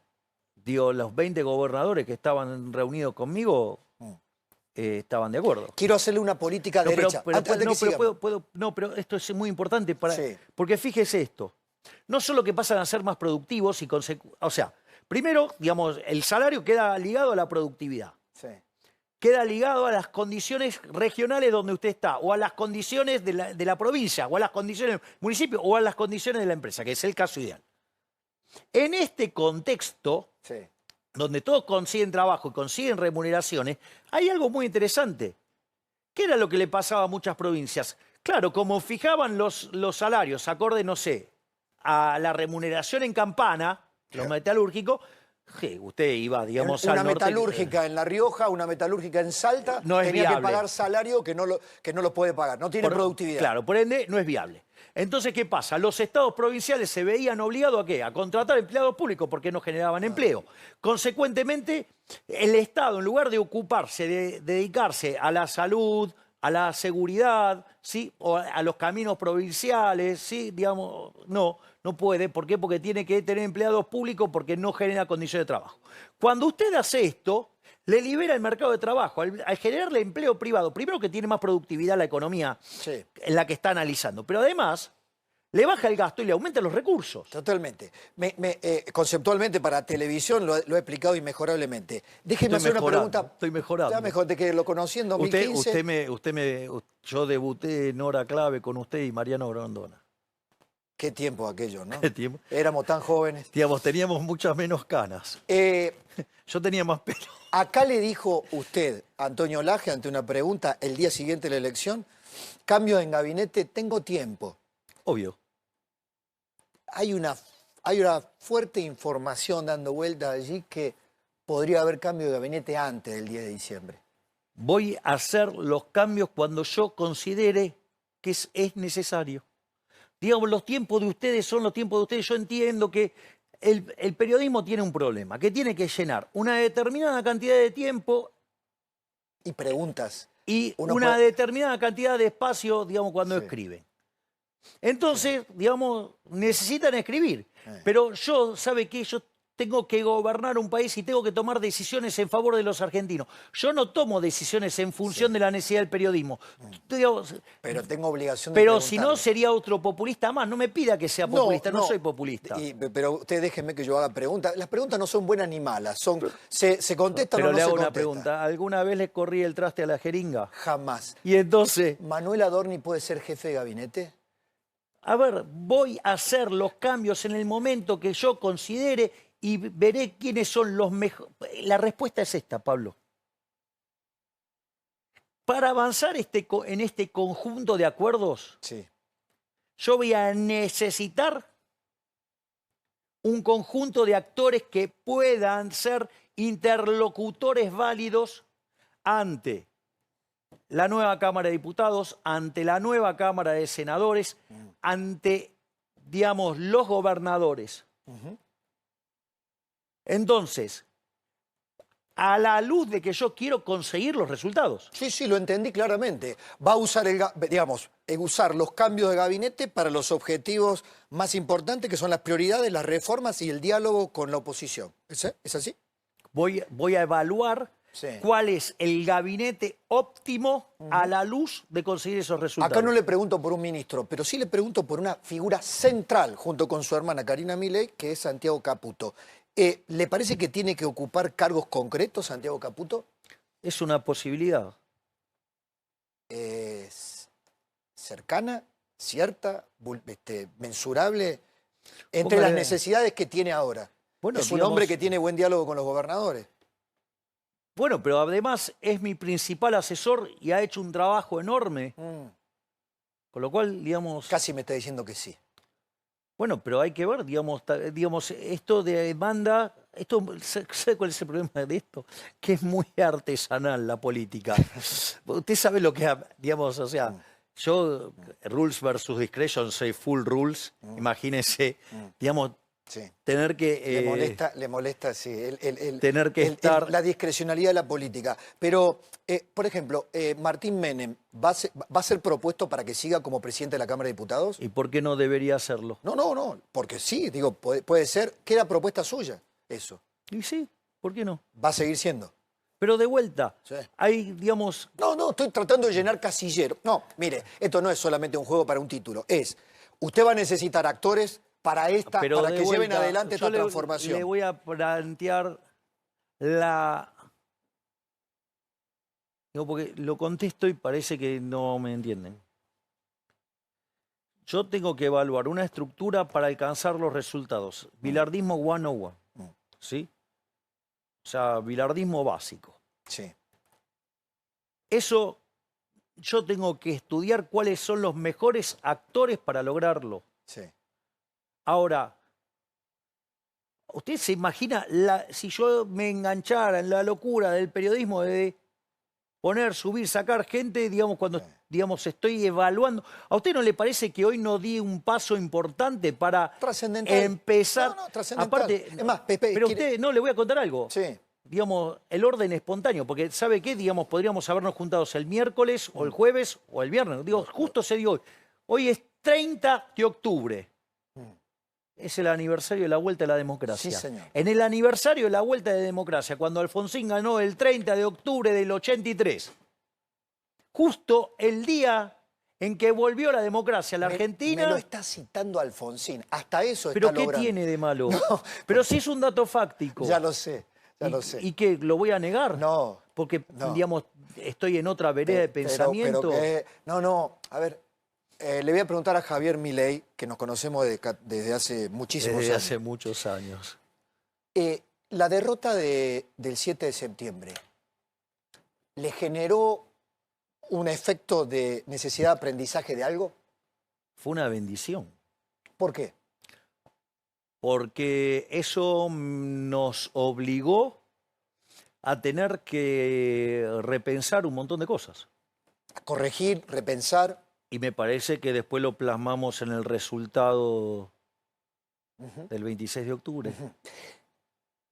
Digo, los 20 gobernadores que estaban reunidos conmigo estaban de acuerdo. Quiero hacerle una política derecha. Pero esto es muy importante Sí. porque fíjese esto. No solo que pasan a ser más productivos y o sea, primero, digamos, el salario queda ligado a la productividad. Sí. Queda ligado a las condiciones regionales donde usted está, o a las condiciones de la provincia, o a las condiciones del municipio, o a las condiciones de la empresa, que es el caso ideal. En este contexto, Sí. donde todos consiguen trabajo y consiguen remuneraciones, hay algo muy interesante. ¿Qué era lo que le pasaba a muchas provincias? Claro, como fijaban los salarios acorde, no sé, a la remuneración en Campana, los metalúrgicos, usted iba, digamos, al Una norte. metalúrgica en La Rioja, una metalúrgica en Salta, No es tenía que viable. pagar salario que no lo puede pagar. No tiene productividad. Claro, por ende, no es viable. Entonces, ¿qué pasa? Los estados provinciales se veían obligados ¿a qué? A contratar empleados públicos porque no generaban empleo. Consecuentemente, el Estado, en lugar de ocuparse, de dedicarse a la salud, a la seguridad, ¿sí? O a los caminos provinciales, ¿sí? Digamos, no puede. ¿Por qué? Porque tiene que tener empleados públicos porque no genera condiciones de trabajo. Cuando usted hace esto, le libera el mercado de trabajo. Al generarle empleo privado, primero que tiene más productividad la economía Sí. en la que está analizando, pero además le baja el gasto y le aumenta los recursos. Totalmente. Conceptualmente para televisión lo he explicado inmejorablemente. Déjeme hacer una pregunta. Estoy mejorando. Ya mejor de que lo conocí en 2015. Yo debuté en hora clave con usted y Mariano Grondona. Qué tiempo aquello, ¿no? ¿Qué tiempo? Éramos tan jóvenes. Digamos, teníamos muchas menos canas. Yo tenía más pelo. Acá le dijo usted, Antonio Laje, ante una pregunta el día siguiente de la elección, cambio en gabinete, tengo tiempo. Obvio. Hay una fuerte información dando vuelta allí que podría haber cambio de gabinete antes del 10 de diciembre. Voy a hacer los cambios cuando yo considere que es necesario. Digamos, los tiempos de ustedes son los tiempos de ustedes. Yo entiendo que el periodismo tiene un problema, que tiene que llenar una determinada cantidad de tiempo Y preguntas. y Uno una puede- determinada cantidad de espacio, digamos, cuando Sí. escriben. Entonces, digamos, necesitan escribir. Pero ¿sabe qué? Yo tengo que gobernar un país y tengo que tomar decisiones en favor de los argentinos. Yo no tomo decisiones en función de la necesidad del periodismo. Digamos, Pero tengo obligación de pero si no, preguntarle. sería otro populista más. No me pida que sea populista, no soy populista. Pero usted déjeme que yo haga preguntas. Las preguntas no son buenas ni malas. Se contestan Pero o no le se hago una contestan. pregunta. ¿Alguna vez le corrí el traste a la jeringa? Jamás. Y entonces, ¿Manuel Adorni puede ser jefe de gabinete? a ver, voy a hacer los cambios en el momento que yo considere y veré quiénes son los mejores. La respuesta es esta, Pablo. Para avanzar en este conjunto de acuerdos, Sí. yo voy a necesitar un conjunto de actores que puedan ser interlocutores válidos ante la nueva Cámara de Diputados, ante la nueva Cámara de Senadores, ante, digamos, los gobernadores. Entonces, a la luz de que yo quiero conseguir los resultados. Sí, lo entendí claramente. Va a usar, usar los cambios de gabinete para los objetivos más importantes, que son las prioridades, las reformas y el diálogo con la oposición. ¿Es así? Voy a evaluar Sí. ¿Cuál es el gabinete óptimo a la luz de conseguir esos resultados? Acá no le pregunto por un ministro, pero sí le pregunto por una figura central, junto con su hermana Karina Milei, que es Santiago Caputo. ¿Le parece que tiene que ocupar cargos concretos Santiago Caputo? Es una posibilidad. ¿Es cercana, cierta, mensurable, entre Póngale- las necesidades que tiene ahora? Bueno, Es un digamos- hombre que tiene buen diálogo con los gobernadores. Bueno, pero además es mi principal asesor y ha hecho un trabajo enorme. Con lo cual, digamos... Casi me está diciendo que sí. Bueno, pero hay que ver, digamos, esto demanda... ¿Sabe cuál es el problema de esto? Que es muy artesanal la política. Usted sabe lo que, digamos, o sea, yo, rules versus discretion, soy full rules. Imagínese, digamos, Sí. tener que... Le molesta, sí, tener que estar... la discrecionalidad de la política. Pero, por ejemplo, Martín Menem, ¿va a ser propuesto para que siga como presidente de la Cámara de Diputados? ¿Y por qué no debería hacerlo? No, porque sí, digo, puede ser, que era propuesta suya, eso. Y sí, ¿por qué no? Va a seguir siendo. Pero de vuelta, Sí. hay, digamos... No, estoy tratando de llenar casillero. No, mire, esto no es solamente un juego para un título, usted va a necesitar actores para Pero para de que lleven vuelta, adelante yo esta transformación. le voy a plantear la... Digo, porque lo contesto y parece que no me entienden. Yo tengo que evaluar una estructura para alcanzar los resultados. Bilardismo 101, ¿sí? O sea, bilardismo básico. Sí. Eso yo tengo que estudiar cuáles son los mejores actores para lograrlo. Sí. Ahora, ¿usted se imagina si yo me enganchara en la locura del periodismo de poner, subir, sacar gente, digamos, cuando digamos, estoy evaluando? ¿A usted no le parece que hoy no di un paso importante para Trascendental. empezar? No, trascendental. Aparte, Es más, Pepe, pero quiere- usted, no, le voy a contar algo. Sí. Digamos, el orden espontáneo, porque ¿sabe qué? Digamos, podríamos habernos juntado el miércoles o el jueves o el viernes. Digo, justo se dio hoy. Hoy es 30 de octubre. Es el aniversario de la vuelta de la democracia. Sí, señor. En el aniversario de la vuelta de la democracia, cuando Alfonsín ganó el 30 de octubre del 83, justo el día en que volvió la democracia a la Argentina... Me lo está citando Alfonsín. Hasta eso ¿Pero está qué logrando. tiene de malo? No. Pero si es un dato fáctico. Ya lo sé, ya lo sé. ¿Y qué? ¿Lo voy a negar? No. Porque, no. digamos, estoy en otra vereda de pensamiento. No, a ver, le voy a preguntar a Javier Milei, que nos conocemos desde hace muchísimos Desde años. hace muchos años. La derrota del 7 de septiembre, ¿le generó un efecto de necesidad de aprendizaje de algo? Fue una bendición. ¿Por qué? Porque eso nos obligó a tener que repensar un montón de cosas. Corregir, repensar. Y me parece que después lo plasmamos en el resultado del 26 de octubre.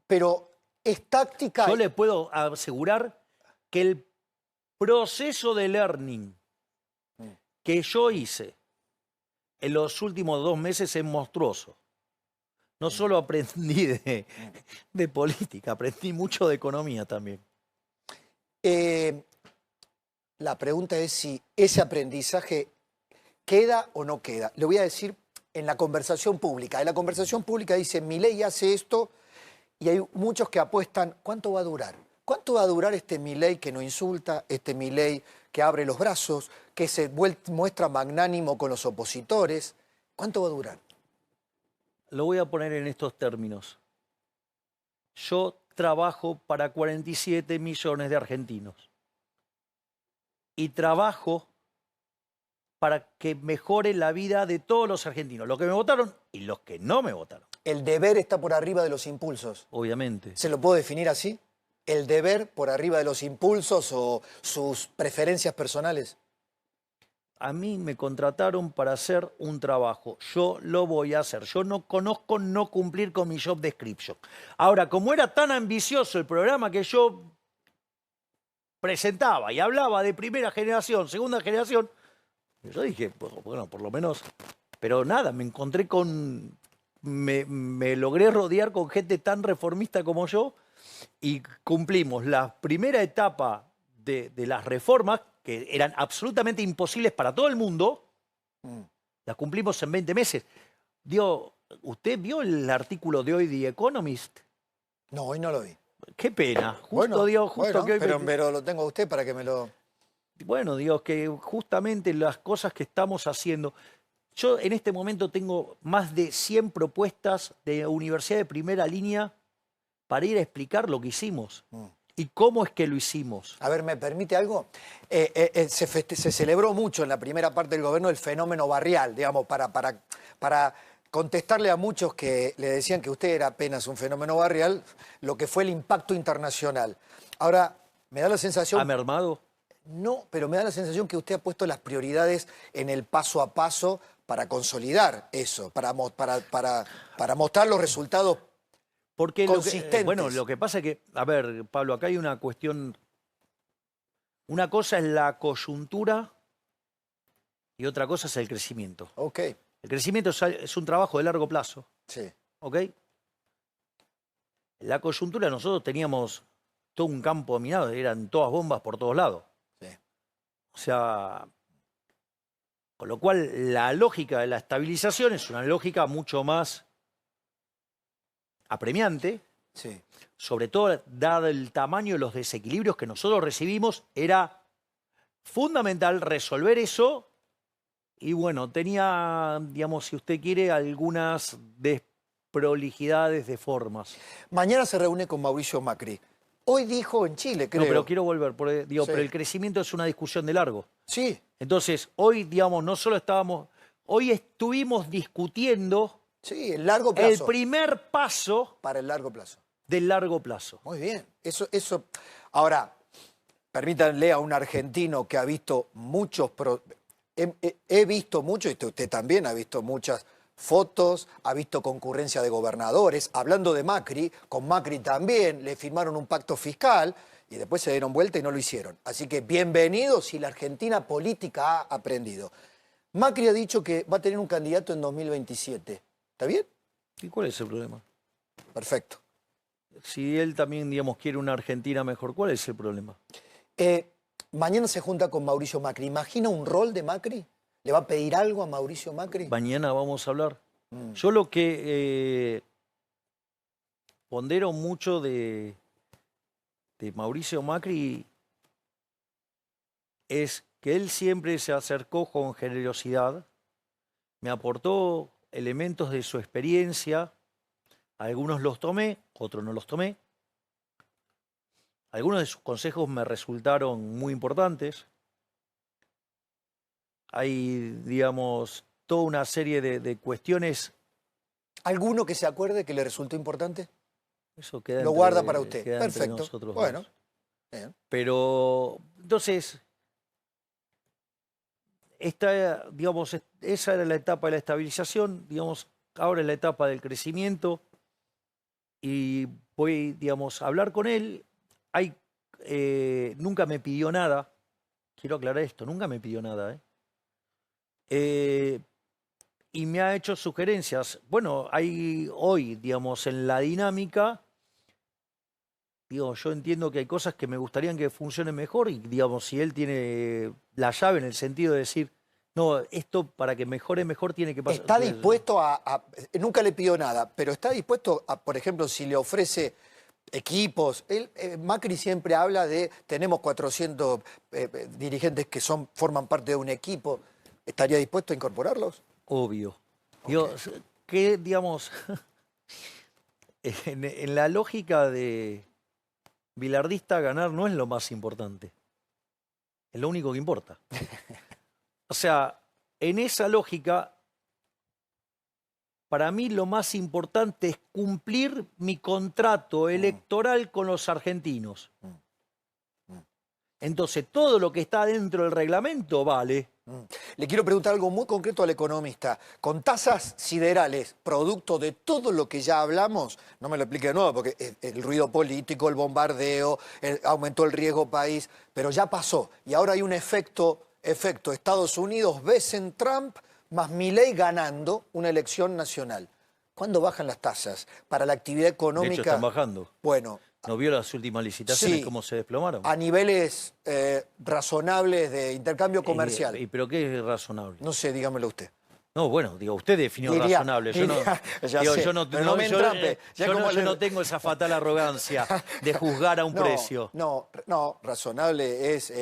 Pero es táctica. Yo le puedo asegurar que el proceso de learning que yo hice en los últimos 2 meses es monstruoso. No solo aprendí de política, aprendí mucho de economía también. La pregunta es si ese aprendizaje queda o no queda. Le voy a decir en la conversación pública. En la conversación pública dice, Milei hace esto, y hay muchos que apuestan, ¿cuánto va a durar? ¿Cuánto va a durar este Milei que no insulta, este Milei que abre los brazos, que se muestra magnánimo con los opositores? ¿Cuánto va a durar? Lo voy a poner en estos términos. Yo trabajo para 47 millones de argentinos. Y trabajo para que mejore la vida de todos los argentinos, los que me votaron y los que no me votaron. El deber está por arriba de los impulsos. Obviamente. ¿Se lo puedo definir así? ¿El deber por arriba de los impulsos o sus preferencias personales? A mí me contrataron para hacer un trabajo. Yo lo voy a hacer. Yo no conozco no cumplir con mi job description. Ahora, como era tan ambicioso el programa que yo presentaba y hablaba de primera generación, segunda generación, yo dije, bueno, por lo menos... Pero nada, me encontré con... Me logré rodear con gente tan reformista como yo, y cumplimos la primera etapa de las reformas, que eran absolutamente imposibles para todo el mundo, las cumplimos en 20 meses. ¿Usted vio el artículo de hoy de The Economist? No, hoy no lo vi. Qué pena. Justo, Bueno, justo que hoy pero lo tengo a usted para que me lo... Bueno, que justamente las cosas que estamos haciendo. Yo en este momento tengo más de 100 propuestas de universidad de primera línea para ir a explicar lo que hicimos y cómo es que lo hicimos. A ver, ¿me permite algo? Se celebró mucho en la primera parte del gobierno el fenómeno barrial, digamos, para contestarle a muchos que le decían que usted era apenas un fenómeno barrial, lo que fue el impacto internacional. Ahora, me da la sensación... ¿Ha mermado? No, pero me da la sensación que usted ha puesto las prioridades en el paso a paso para consolidar eso, para mostrar los resultados porque consistentes. Bueno, lo que pasa es que, a ver, Pablo, acá hay una cuestión. Una cosa es la coyuntura y otra cosa es el crecimiento. Ok. El crecimiento es un trabajo de largo plazo. Sí. ¿Ok? La coyuntura nosotros teníamos todo un campo minado, eran todas bombas por todos lados. Sí. O sea, con lo cual la lógica de la estabilización es una lógica mucho más apremiante. Sí. Sobre todo, dado el tamaño de los desequilibrios que nosotros recibimos, era fundamental resolver eso. Y bueno, tenía, digamos, si usted quiere, algunas desprolijidades de formas. Mañana se reúne con Mauricio Macri. Hoy dijo en Chile, creo. No, pero quiero volver, porque, Sí. pero el crecimiento es una discusión de largo. Sí. Entonces, hoy, digamos, no solo hoy estuvimos discutiendo Sí, el largo plazo. el primer paso para el largo plazo. del largo plazo. Muy bien. Eso. Ahora, permítanle a un argentino que ha visto muchos... He visto mucho, y usted también ha visto muchas fotos, ha visto concurrencia de gobernadores. Hablando de Macri, con Macri también le firmaron un pacto fiscal y después se dieron vuelta y no lo hicieron. Así que bienvenido si la Argentina política ha aprendido. Macri ha dicho que va a tener un candidato en 2027. ¿Está bien? ¿Y cuál es el problema? Perfecto. Si él también, digamos, quiere una Argentina mejor, ¿cuál es el problema? Mañana se junta con Mauricio Macri. ¿Imagina un rol de Macri? ¿Le va a pedir algo a Mauricio Macri? Mañana vamos a hablar. Yo lo que pondero mucho de Mauricio Macri es que él siempre se acercó con generosidad, me aportó elementos de su experiencia, algunos los tomé, otros no los tomé. Algunos de sus consejos me resultaron muy importantes. Hay, digamos, toda una serie de cuestiones. ¿Alguno que se acuerde que le resultó importante? Eso queda Lo guarda para usted. Perfecto. Nosotros bueno. dos. Bien. Pero, entonces, digamos, esa era la etapa de la estabilización, digamos, ahora es la etapa del crecimiento y voy, digamos, a hablar con él. Nunca me pidió nada, quiero aclarar esto, nunca me pidió nada. Y me ha hecho sugerencias. Bueno, hay hoy, digamos, en la dinámica, digo, yo entiendo que hay cosas que me gustarían que funcionen mejor y, digamos, si él tiene la llave en el sentido de decir, no, esto para que mejore mejor tiene que pasar. ¿Está dispuesto nunca le pidió nada, pero está dispuesto a, por ejemplo, si le ofrece equipos? Macri siempre habla de, tenemos 400 dirigentes que forman parte de un equipo. ¿Estaría dispuesto a incorporarlos? Obvio. Okay. Que, digamos, en la lógica de bilardista, ganar no es lo más importante. Es lo único que importa. O sea, en esa lógica, para mí lo más importante es cumplir mi contrato electoral con los argentinos. Entonces, todo lo que está dentro del reglamento vale. Le quiero preguntar algo muy concreto al economista. Con tasas siderales, producto de todo lo que ya hablamos, no me lo explique de nuevo, porque el ruido político, el bombardeo, aumentó el riesgo país, pero ya pasó. Y ahora hay un efecto Estados Unidos, ves en Trump, más Milei ganando una elección nacional. ¿Cuándo bajan las tasas para la actividad económica? De hecho, están bajando. Bueno, ¿No vio las últimas licitaciones Sí. cómo se desplomaron? A niveles razonables de intercambio comercial. ¿Pero qué es razonable? No sé, dígamelo usted. No, bueno, digo, usted definió Diría- razonable. ya Digo, sé, yo no, pero no me entrampe. Ya yo como yo le- no tengo esa fatal arrogancia de juzgar a un precio. No, razonable es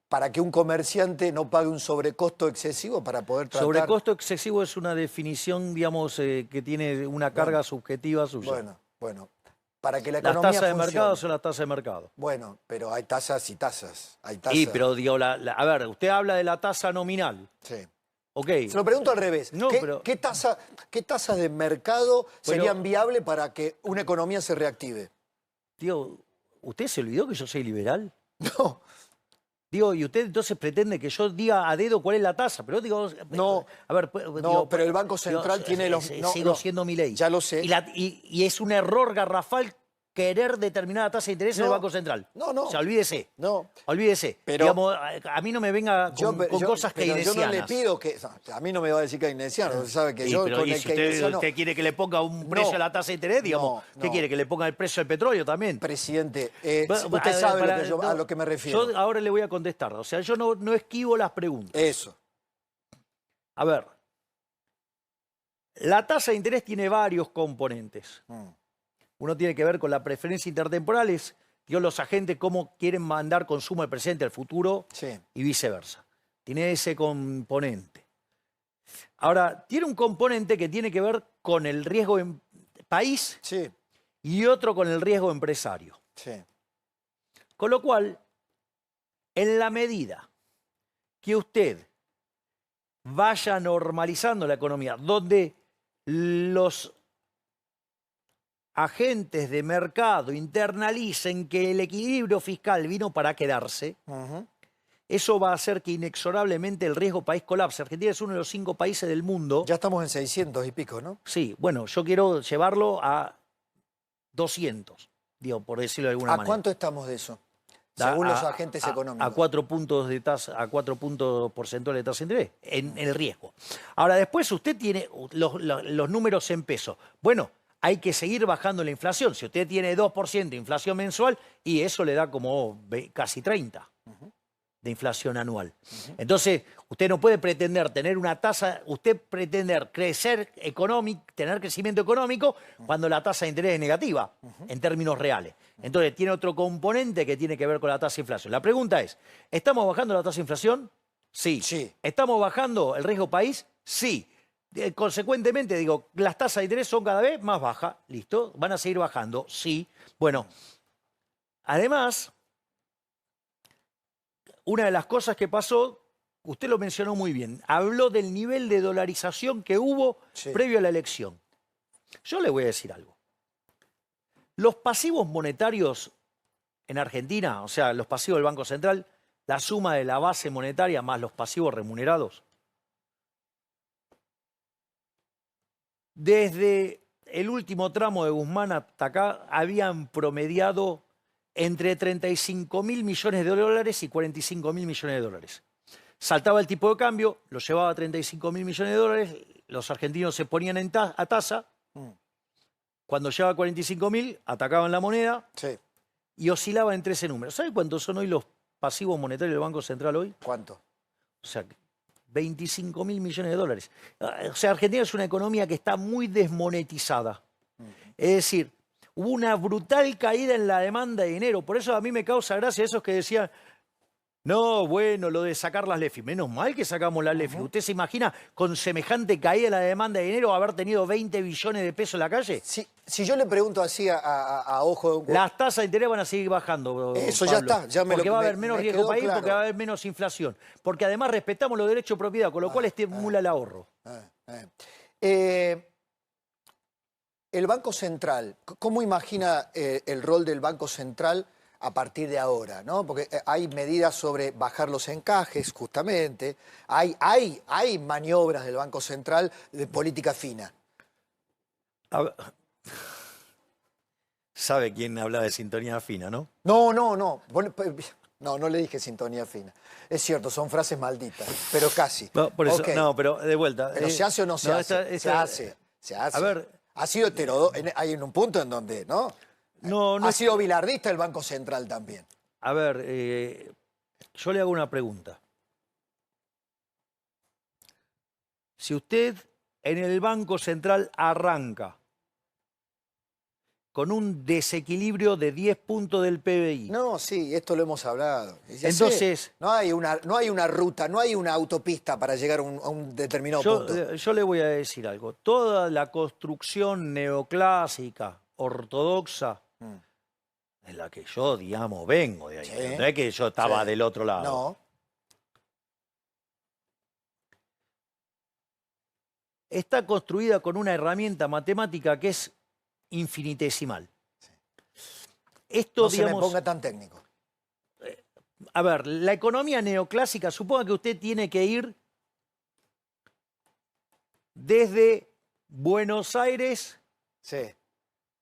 para que un comerciante no pague un sobrecosto excesivo para poder tratar... Sobrecosto excesivo es una definición, digamos, que tiene una carga subjetiva suya. Bueno, para que la Las economía tasas de funcione. mercado son las tasas de mercado. Bueno, pero hay tasas y tasas. Hay tasas. Y, pero digo, a ver, usted habla de la tasa nominal. Sí. Ok. Se lo pregunto al revés. No, ¿Qué, pero- qué tasas de mercado serían viables para que una economía se reactive? Digo, ¿usted se olvidó que yo soy liberal? No, Digo, y usted entonces pretende que yo diga a dedo cuál es la tasa, pero digo, No, a ver, no, pero el Banco Central tiene los... no, sigo no, siendo mi ley. Ya lo sé. Y es un error garrafal querer determinada tasa de interés en el No, Banco Central. no, no. O sea, olvídese. No. Olvídese. Pero- Digamos, a mí no me venga con cosas pero keynesianas. yo no le pido que... a mí no me va a decir keynesiano. Usted sabe que yo Pero, con ¿y el si usted, keynesiano... usted quiere que le ponga un precio No. a la tasa de interés, digamos, No, ¿qué no. quiere? ¿Que le ponga el precio del petróleo también? Presidente, Bueno, usted sabe no, a lo que me refiero. Yo ahora le voy a contestar. O sea, yo no esquivo las preguntas. Eso. A ver, la tasa de interés tiene varios componentes. Uno tiene que ver con la preferencia intertemporal, es, digo, los agentes cómo quieren mandar consumo del presente al futuro Sí. y viceversa. Tiene ese componente. Ahora, tiene un componente que tiene que ver con el riesgo en país Sí, y otro con el riesgo empresario. sí. Con lo cual, en la medida que usted vaya normalizando la economía, donde los agentes de mercado internalicen que el equilibrio fiscal vino para quedarse, Ujú. eso va a hacer que inexorablemente el riesgo país colapse. Argentina es uno de los 5 países del mundo. Ya estamos en 600 y pico, ¿no? Sí, bueno, yo quiero llevarlo a 200, digo, por decirlo de alguna ¿A manera. cuánto estamos de eso? Según los agentes económicos. A 4 puntos de tasa, a 4 puntos porcentuales de tasa de interés, en el riesgo. Ahora, después usted tiene los números en pesos. Bueno, hay que seguir bajando la inflación. Si usted tiene 2% de inflación mensual, y eso le da como casi 30 de inflación anual. Entonces, usted no puede pretender tener una tasa, usted pretender crecer económico, tener crecimiento económico cuando la tasa de interés es negativa, en términos reales. Entonces, tiene otro componente que tiene que ver con la tasa de inflación. La pregunta es, ¿estamos bajando la tasa de inflación? Sí. Sí. ¿Estamos bajando el riesgo país? Sí. Consecuentemente, digo, las tasas de interés son cada vez más bajas. ¿Listo? ¿Van a seguir bajando? Sí. Bueno, además, una de las cosas que pasó, usted lo mencionó muy bien, habló del nivel de dolarización que hubo Sí. previo a la elección. Yo le voy a decir algo. Los pasivos monetarios en Argentina, o sea, los pasivos del Banco Central, la suma de la base monetaria más los pasivos remunerados, desde el último tramo de Guzmán hasta acá habían promediado entre 35.000 millones de dólares y 45.000 millones de dólares. Saltaba el tipo de cambio, lo llevaba a 35.000 millones de dólares, los argentinos se ponían a tasa, cuando llegaba a 45.000 atacaban la moneda Sí. y oscilaba entre ese número. ¿Sabe cuántos son hoy los pasivos monetarios del Banco Central hoy? ¿Cuánto? O sea, 25.000 millones de dólares. O sea, Argentina es una economía que está muy desmonetizada. Es decir, hubo una brutal caída en la demanda de dinero. Por eso a mí me causa gracia esos que decían, no, bueno, lo de sacar las LEFI. Menos mal que sacamos las LEFI. ¿Usted se imagina con semejante caída en la demanda de dinero haber tenido 20 billones de pesos en la calle? Si yo le pregunto así a ojo de... Las tasas de interés van a seguir bajando. Eso ya Pablo, está, ya me porque lo- va a haber me- menos me riesgo quedó país, claro. porque va a haber menos inflación. Porque además respetamos los derechos de propiedad, con lo cual estimula el ahorro. El Banco Central, ¿cómo imagina el rol del Banco Central a partir de ahora? ¿No? Porque hay medidas sobre bajar los encajes, justamente. Hay maniobras del Banco Central de política fina. A ver, ¿sabe quién habla de sintonía fina, no? No. No le dije sintonía fina. Es cierto, son frases malditas, pero casi. No, por eso, Ok. no, pero de vuelta. ¿Pero se hace o no se hace? Se hace. Se hace. A ver. Ha sido heterodoxo. Hay en un punto en donde, ¿no? No, no Ha es- sido bilardista el Banco Central también. A ver, yo le hago una pregunta. Si usted en el Banco Central arranca con un desequilibrio de 10 puntos del PBI, No, sí, esto lo hemos hablado. Ya sé, entonces no hay una ruta, no hay una autopista para llegar a un determinado punto. yo le voy a decir algo. Toda la construcción neoclásica, ortodoxa, en la que yo, digamos, vengo de ahí. Sí, No es que yo estaba sí. del otro lado. No, Está construida con una herramienta matemática que es infinitesimal. Esto, no se me digamos, ponga tan técnico. a ver, la economía neoclásica, suponga que usted tiene que ir desde Buenos Aires Sí.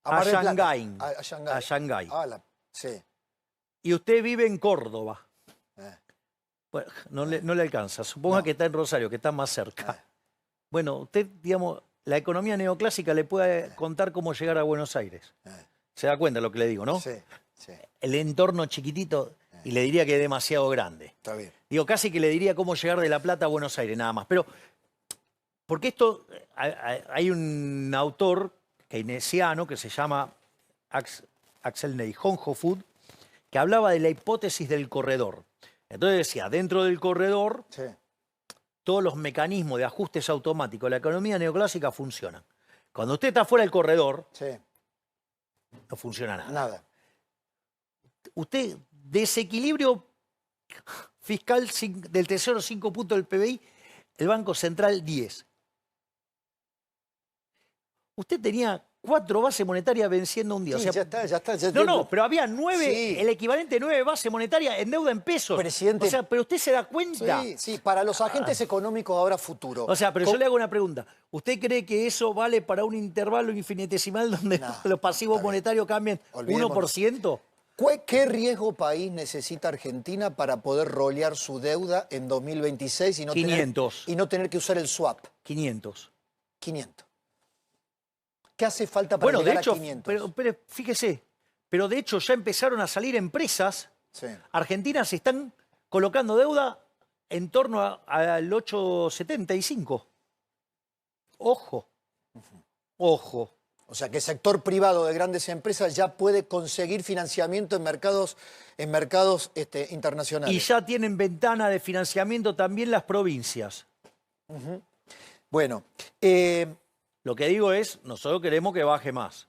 a Mar del Plata. Shanghái. A Shanghái. A Shanghái. Sí. Y usted vive en Córdoba. Eh, Bueno, no le alcanza. Suponga No. que está en Rosario, que está más cerca. Eh. Bueno, usted, digamos, la economía neoclásica le puede contar cómo llegar a Buenos Aires. eh, Se da cuenta de lo que le digo, ¿no? Sí, sí, El entorno chiquitito, y le diría que es demasiado grande. está bien. Digo, casi que le diría cómo llegar de La Plata a Buenos Aires, nada más. Pero, porque esto, hay un autor keynesiano que se llama Axel Neijonjo-Food, que hablaba de la hipótesis del corredor. Entonces decía, dentro del corredor, Sí. todos los mecanismos de ajustes automáticos de la economía neoclásica funcionan. Cuando usted está fuera del corredor, Sí, no funciona nada. nada. Usted, desequilibrio fiscal del Tesoro 5 puntos del PBI, el Banco Central 10. Usted tenía 4 bases monetarias venciendo un día. Sí, O sea, ya está. no, pero había 9, Sí. el equivalente de 9 bases monetarias en deuda en pesos. Presidente. O sea, pero usted se da cuenta. Sí, para los agentes económicos ahora futuro. O sea, pero yo le hago una pregunta. ¿Usted cree que eso vale para un intervalo infinitesimal donde No, los pasivos está bien. monetarios cambien Olvidémonos. 1%? ¿Qué riesgo país necesita Argentina para poder rolear su deuda en 2026 y no 500. no tener que usar el swap? 500. 500. ¿Qué hace falta para Bueno, de llegar hecho, a 500? pero fíjese, pero de hecho ya empezaron a salir empresas Sí. argentinas, están colocando deuda en torno al 8,75. Ojo, ojo. O sea que el sector privado de grandes empresas ya puede conseguir financiamiento en mercados internacionales. Y ya tienen ventana de financiamiento también las provincias. Bueno, Lo que digo es, nosotros queremos que baje más.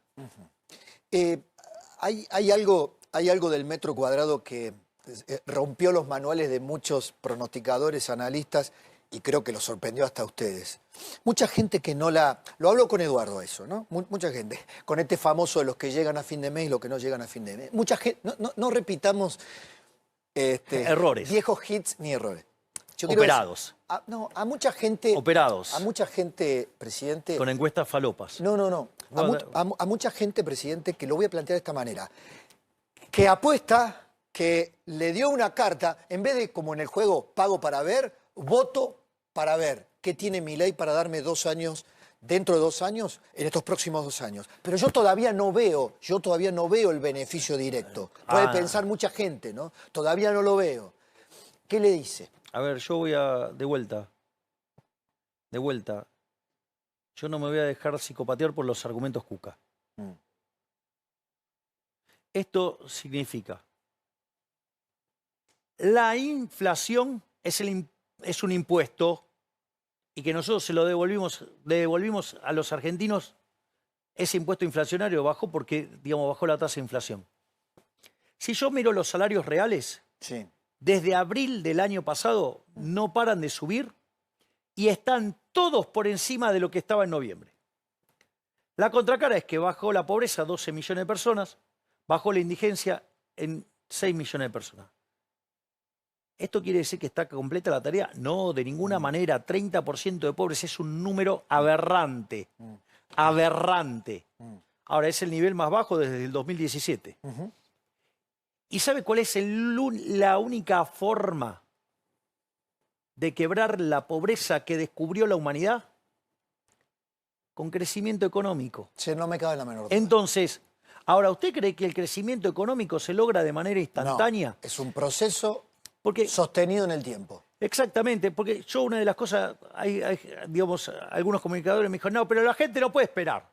hay algo del metro cuadrado que rompió los manuales de muchos pronosticadores, analistas, y creo que lo sorprendió hasta a ustedes. Mucha gente que no la... Lo hablo con Eduardo eso, ¿no? Mucha gente, con este famoso de los que llegan a fin de mes y los que no llegan a fin de mes. Mucha gente, no repitamos Errores. viejos hits ni errores. Yo quiero Operados. decir, a mucha gente... Operados. A mucha gente, presidente... Con encuestas falopas. No. A mucha gente, presidente, que lo voy a plantear de esta manera, que apuesta, que le dio una carta, en vez de, como en el juego, pago para ver, voto para ver qué tiene mi ley para darme 2 años, dentro de 2 años, en estos próximos 2 años. Pero yo todavía no veo el beneficio directo. Puede pensar mucha gente, ¿no? Todavía no lo veo. ¿Qué le dice? A ver, yo voy de vuelta. Yo no me voy a dejar psicopatear por los argumentos Cuca. Esto significa, la inflación es un impuesto y que nosotros se lo devolvimos a los argentinos. Ese impuesto inflacionario bajó porque, digamos, bajó la tasa de inflación. Si yo miro los salarios reales, Sí. desde abril del año pasado no paran de subir y están todos por encima de lo que estaba en noviembre. La contracara es que bajó la pobreza 12 millones de personas, bajó la indigencia en 6 millones de personas. ¿Esto quiere decir que está completa la tarea? No, de ninguna manera. 30% de pobres es un número aberrante. Aberrante. Ahora, es el nivel más bajo desde el 2017. ¿Y sabe cuál es la única forma de quebrar la pobreza que descubrió la humanidad? Con crecimiento económico. Sí, no me cabe la menor duda. Entonces, Ahora, ¿usted cree que el crecimiento económico se logra de manera instantánea? No, es un proceso Porque, sostenido en el tiempo. exactamente, porque yo una de las cosas, digamos, algunos comunicadores me dijeron, no, pero la gente no puede esperar.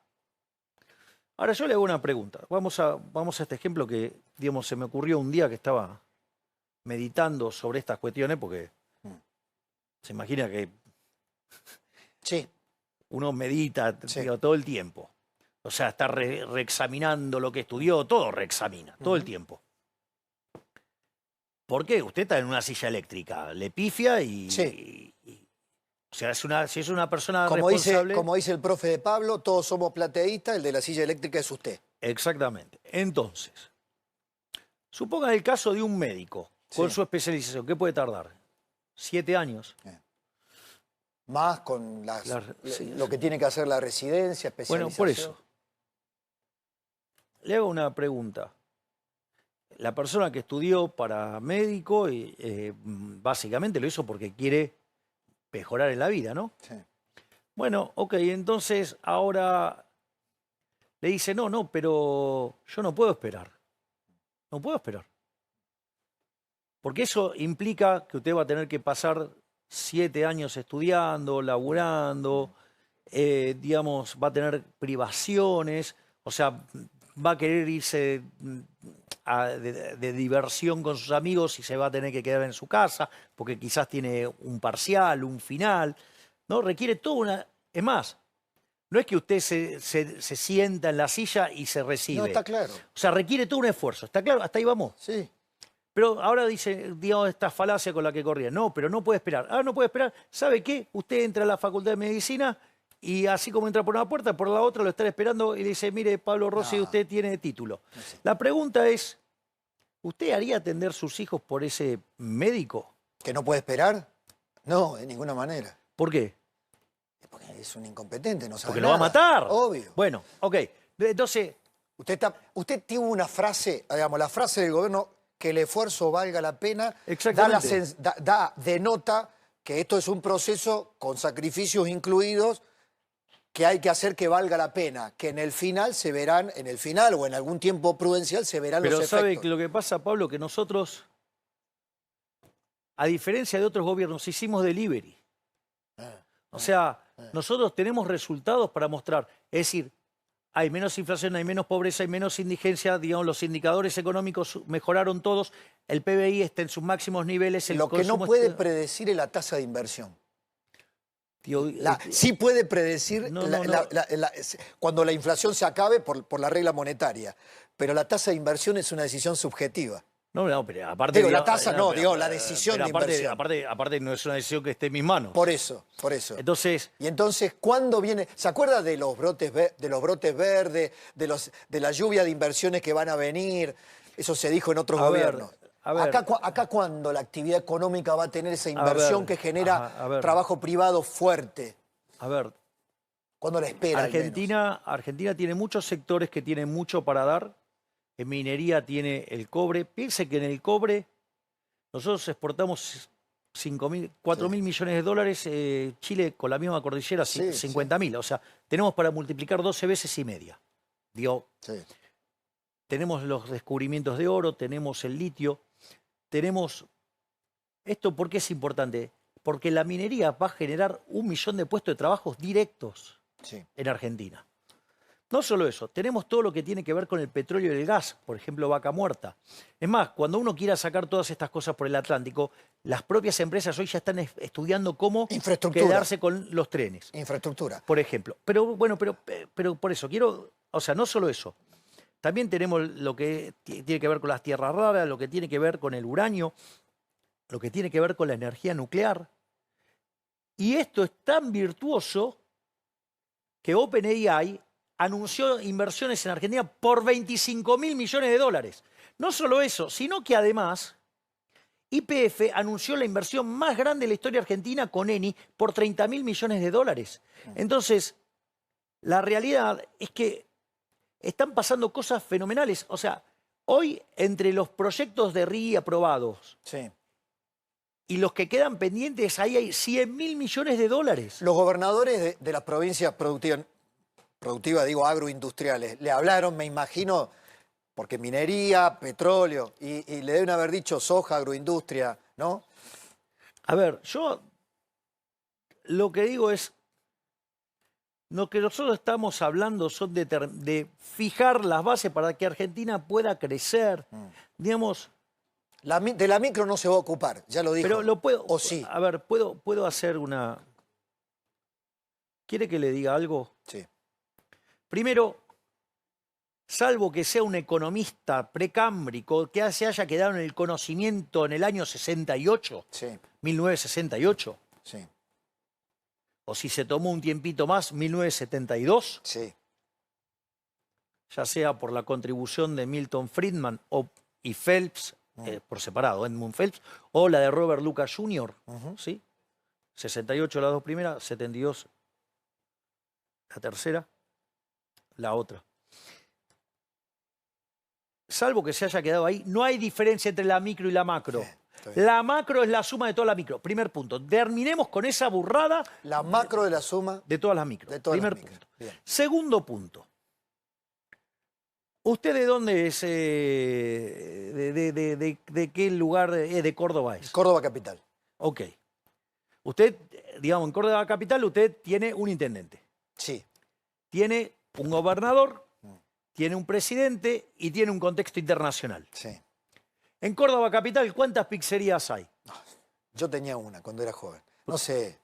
Ahora yo le hago una pregunta. Vamos a este ejemplo que, digamos, se me ocurrió un día que estaba meditando sobre estas cuestiones, porque se imagina que Sí, uno medita Sí. digo, todo el tiempo. O sea, está reexaminando lo que estudió, todo reexamina, todo el tiempo. ¿Por qué? Usted está en una silla eléctrica, le pifia y... Sí. o sea, si es una persona como responsable... dice el profe de Pablo, todos somos plateístas, el de la silla eléctrica es usted. Exactamente. Entonces, suponga el caso de un médico con Sí. su especialización. ¿Qué puede tardar? 7 años. Más con Sí, lo que tiene que hacer la residencia, Bueno, especialización. por eso. Le hago una pregunta. La persona que estudió para médico, básicamente lo hizo porque quiere mejorar en la vida, ¿no? Sí. Bueno, ok, entonces ahora le dice, no, pero yo no puedo esperar. No puedo esperar. Porque eso implica que usted va a tener que pasar 7 años estudiando, laburando, digamos, va a tener privaciones, o sea, va a querer irse de diversión con sus amigos y se va a tener que quedar en su casa, porque quizás tiene un parcial, un final, ¿no? Requiere toda una... Es más, no es que usted se sienta en la silla y se recibe. No, está claro. O sea, requiere todo un esfuerzo, ¿está claro? Hasta ahí vamos. Sí. Pero ahora dice, digamos, esta falacia con la que corría. No, pero no puede esperar. Ah, no puede esperar. ¿Sabe qué? Usted entra a la Facultad de Medicina y así como entra por una puerta, por la otra lo están esperando y le dice, mire, Pablo Rossi, No. usted tiene título. No sé. La pregunta es, ¿usted haría atender sus hijos por ese médico? ¿Que no puede esperar? No, de ninguna manera. ¿Por qué? Porque es un incompetente, no sabe Porque lo va a nada. matar. Obvio. Bueno, ok. Entonces, Usted tiene una frase, digamos, la frase del gobierno, que el esfuerzo valga la pena, Exactamente. denota que esto es un proceso con sacrificios incluidos, que hay que hacer que valga la pena, que en el final se verán, en el final o en algún tiempo prudencial se verán pero los ¿sabe efectos. lo que pasa, Pablo? Que nosotros, a diferencia de otros gobiernos, hicimos delivery. O sea, nosotros tenemos resultados para mostrar. Es decir, hay menos inflación, hay menos pobreza, hay menos indigencia. Digamos, los indicadores económicos mejoraron todos. El PBI está en sus máximos niveles. Lo que no puede predecir es la tasa de inversión. Tío, Sí puede predecir No. cuando la inflación se acabe por la regla monetaria, pero la tasa de inversión es una decisión subjetiva. No, pero aparte... Digo, la tasa no, digo, la decisión de inversión. Aparte no es una decisión que esté en mis manos. Por eso. Entonces, Y entonces, ¿cuándo viene? ¿Se acuerda de los brotes verdes, de la lluvia de inversiones que van a venir? Eso se dijo en otros gobiernos. a ver. Acá ¿cuándo la actividad económica va a tener esa inversión que genera a ver. trabajo privado fuerte? a ver, ¿Cuándo la espera? al menos? Argentina tiene muchos sectores que tienen mucho para dar. En minería tiene el cobre. Piense que en el cobre nosotros exportamos 4.000 millones de dólares. Chile con la misma cordillera, Sí, 50.000. O sea, tenemos para multiplicar 12 veces y media. Digo, Sí. tenemos los descubrimientos de oro, tenemos el litio, tenemos... ¿Esto por qué es importante? Porque la minería va a generar 1 millón de puestos de trabajo directos Sí. en Argentina. No solo eso, tenemos todo lo que tiene que ver con el petróleo y el gas, por ejemplo, Vaca Muerta. Es más, cuando uno quiera sacar todas estas cosas por el Atlántico, las propias empresas hoy ya están estudiando cómo Infraestructura. quedarse con los trenes, Infraestructura. por ejemplo. Pero bueno, pero por eso quiero, o sea, no solo eso. También tenemos lo que tiene que ver con las tierras raras, lo que tiene que ver con el uranio, lo que tiene que ver con la energía nuclear. Y esto es tan virtuoso que OpenAI anunció inversiones en Argentina por 25.000 millones de dólares. No solo eso, sino que además YPF anunció la inversión más grande de la historia argentina con Eni por 30.000 millones de dólares. Entonces, la realidad es que están pasando cosas fenomenales. O sea, hoy entre los proyectos de RI aprobados Sí. y los que quedan pendientes, ahí hay 100.000 millones de dólares. Los gobernadores de las provincias productivas, digo agroindustriales, le hablaron, me imagino, porque minería, petróleo, y le deben haber dicho soja, agroindustria, ¿no? A ver, yo lo que digo es, lo que nosotros estamos hablando son de fijar las bases para que Argentina pueda crecer, digamos, De la micro no se va a ocupar, ya lo dijo. pero lo puedo, ¿O sí? a ver, puedo hacer una... ¿Quiere que le diga algo? Sí. Primero, salvo que sea un economista precámbrico que se haya quedado en el conocimiento en el año 68, Sí, 1968, sí, o si se tomó un tiempito más, 1972, sí. ya sea por la contribución de Milton Friedman y Phelps, por separado, Edmund Phelps, o la de Robert Lucas Jr., ¿sí? 68 las dos primeras, 72 la tercera, la otra. Salvo que se haya quedado ahí, no hay diferencia entre la micro y la macro. Está bien. La macro es la suma de toda la micro. Primer punto. Terminemos con esa burrada La macro de la suma de todas las micros. de todas Primer las micros. punto. Bien. Segundo punto. ¿Usted de dónde es? ¿De qué lugar de Córdoba es? Córdoba capital. Ok. Usted, digamos, en Córdoba capital usted tiene un intendente, Sí. tiene un gobernador, tiene un presidente y tiene un contexto internacional. Sí. En Córdoba capital, ¿cuántas pizzerías hay? Yo tenía una cuando era joven. No sé,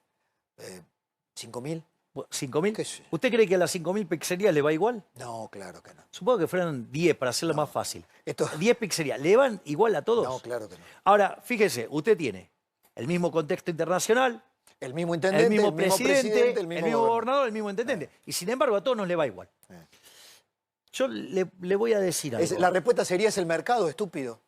5.000. ¿5.000? ¿Qué sé? ¿Usted cree que a las 5.000 pizzerías le va igual? No, claro que no. Supongo que fueran 10 para hacerlo más fácil. Esto... 10 pizzerías. ¿Le van igual a todos? No, claro que no. Ahora, fíjese, usted tiene el mismo contexto internacional, El mismo intendente, el mismo presidente, el el mismo gobernador, el mismo intendente. Y sin embargo, a todos nos le va igual. Yo le voy a decir algo. La respuesta sería es el mercado, estúpido.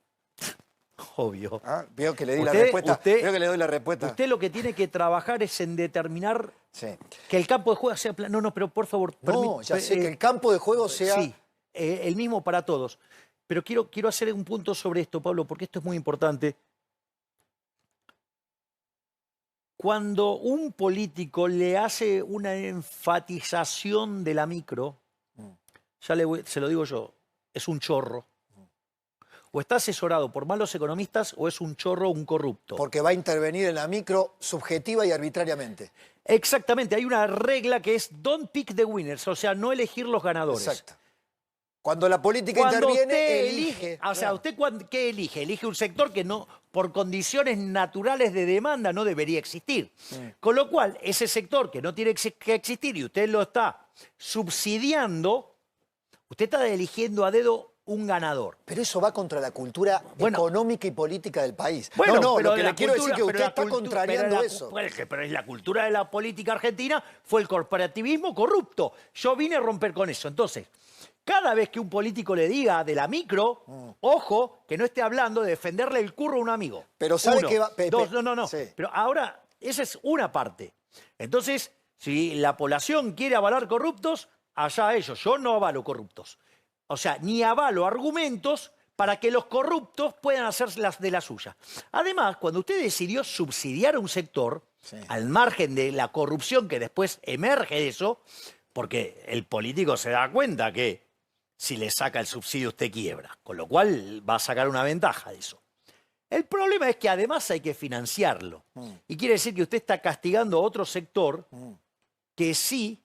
Obvio. Ah, veo que le di la Usted- respuesta. usted- Veo que le doy la respuesta. Usted lo que tiene que trabajar es en determinar Sí. que el campo de juego sea plano. No, pero por favor. No, ya sé que el campo de juego sea... Sí, el mismo para todos. Pero quiero hacer un punto sobre esto, Pablo, porque esto es muy importante. Cuando un político le hace una enfatización de la micro, ya se lo digo yo, es un chorro. O está asesorado por malos economistas o es un chorro, un corrupto. Porque va a intervenir en la micro subjetiva y arbitrariamente. Exactamente, hay una regla que es don't pick the winners, o sea, no elegir los ganadores. Exacto. Cuando la política Cuando interviene, usted elige. o sea, ¿usted qué elige? Elige un sector que no, por condiciones naturales de demanda no debería existir. Con lo cual, ese sector que no tiene que existir y usted lo está subsidiando, usted está eligiendo a dedo un ganador. Pero eso va contra la cultura Bueno. económica y política del país. Bueno, no, pero lo que la le quiero decir es que cultura- usted pero la está cultu- contrariando pero la- eso. Pero es la cultura de la política argentina fue el corporativismo corrupto. Yo vine a romper con eso. Entonces, cada vez que un político le diga de la micro, ojo, que no esté hablando de defenderle el curro a un amigo. Pero ¿sabe Uno. qué va- Dos, no. Sí. Pero ahora, esa es una parte. Entonces, si la población quiere avalar corruptos, allá ellos. Yo no avalo corruptos. O sea, ni avalo argumentos para que los corruptos puedan hacer las de la suya. Además, cuando usted decidió subsidiar a un sector, Sí. al margen de la corrupción que después emerge de eso, porque el político se da cuenta que si le saca el subsidio usted quiebra, con lo cual va a sacar una ventaja de eso. El problema es que además hay que financiarlo. Y quiere decir que usted está castigando a otro sector que sí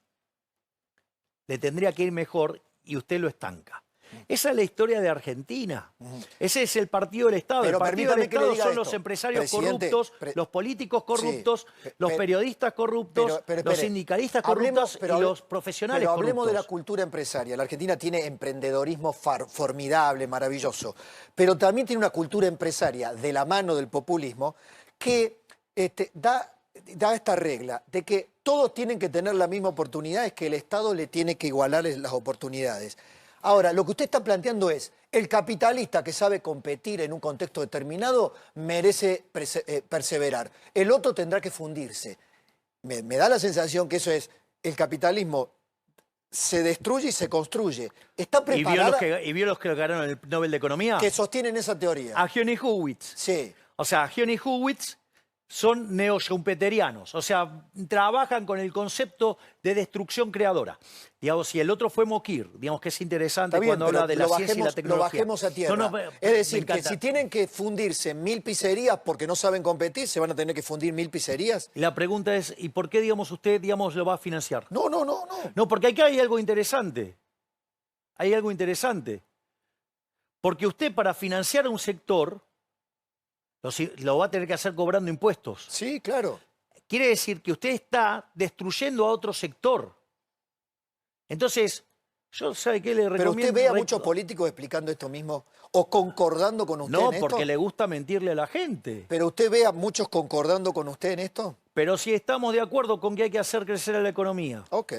le tendría que ir mejor y usted lo estanca. Esa es la historia de Argentina. Ese es el partido del Estado. Pero El partido del permítame que le Estado diga son esto. los empresarios Presidente, corruptos, los políticos corruptos, Sí, los periodistas corruptos, pero los espere. sindicalistas Hablemos- corruptos y los profesionales pero corruptos. hablemos de la cultura empresaria. La Argentina tiene emprendedorismo formidable, maravilloso, pero también tiene una cultura empresaria de la mano del populismo que da esta regla de que todos tienen que tener la misma oportunidad, es que el Estado le tiene que igualar las oportunidades. Ahora, lo que usted está planteando es, el capitalista que sabe competir en un contexto determinado merece perseverar. El otro tendrá que fundirse. Me da la sensación que eso es, el capitalismo se destruye y se construye. ¿Está ¿Y preparada vio los que ganaron el Nobel de Economía? que sostienen esa teoría? A Gioni Howitz. Sí, O sea, Gioni Howitz son neo-schumpeterianos, o sea, trabajan con el concepto de destrucción creadora. Digamos, y el otro fue Mokir, digamos que es interesante Está bien, cuando pero habla de la ciencia y la lo tecnología. bajemos a tierra. No, no, Es decir, me que encanta. si tienen que fundirse 1000 pizzerías porque no saben competir, ¿se van a tener que fundir 1000 pizzerías? Y la pregunta es, ¿y por qué, digamos, usted, digamos, lo va a financiar? No, no, no, no. No, porque acá hay algo interesante. Hay algo interesante. Porque usted para financiar un sector lo va a tener que hacer cobrando impuestos. Sí, claro. Quiere decir que usted está destruyendo a otro sector. Entonces, yo, ¿sabe qué le Pero recomiendo? usted ve a muchos políticos explicando esto mismo o concordando con usted No, en esto. porque le gusta mentirle a la gente. Pero usted ve a muchos concordando con usted en esto. Pero si estamos de acuerdo con que hay que hacer crecer a la economía. Ok.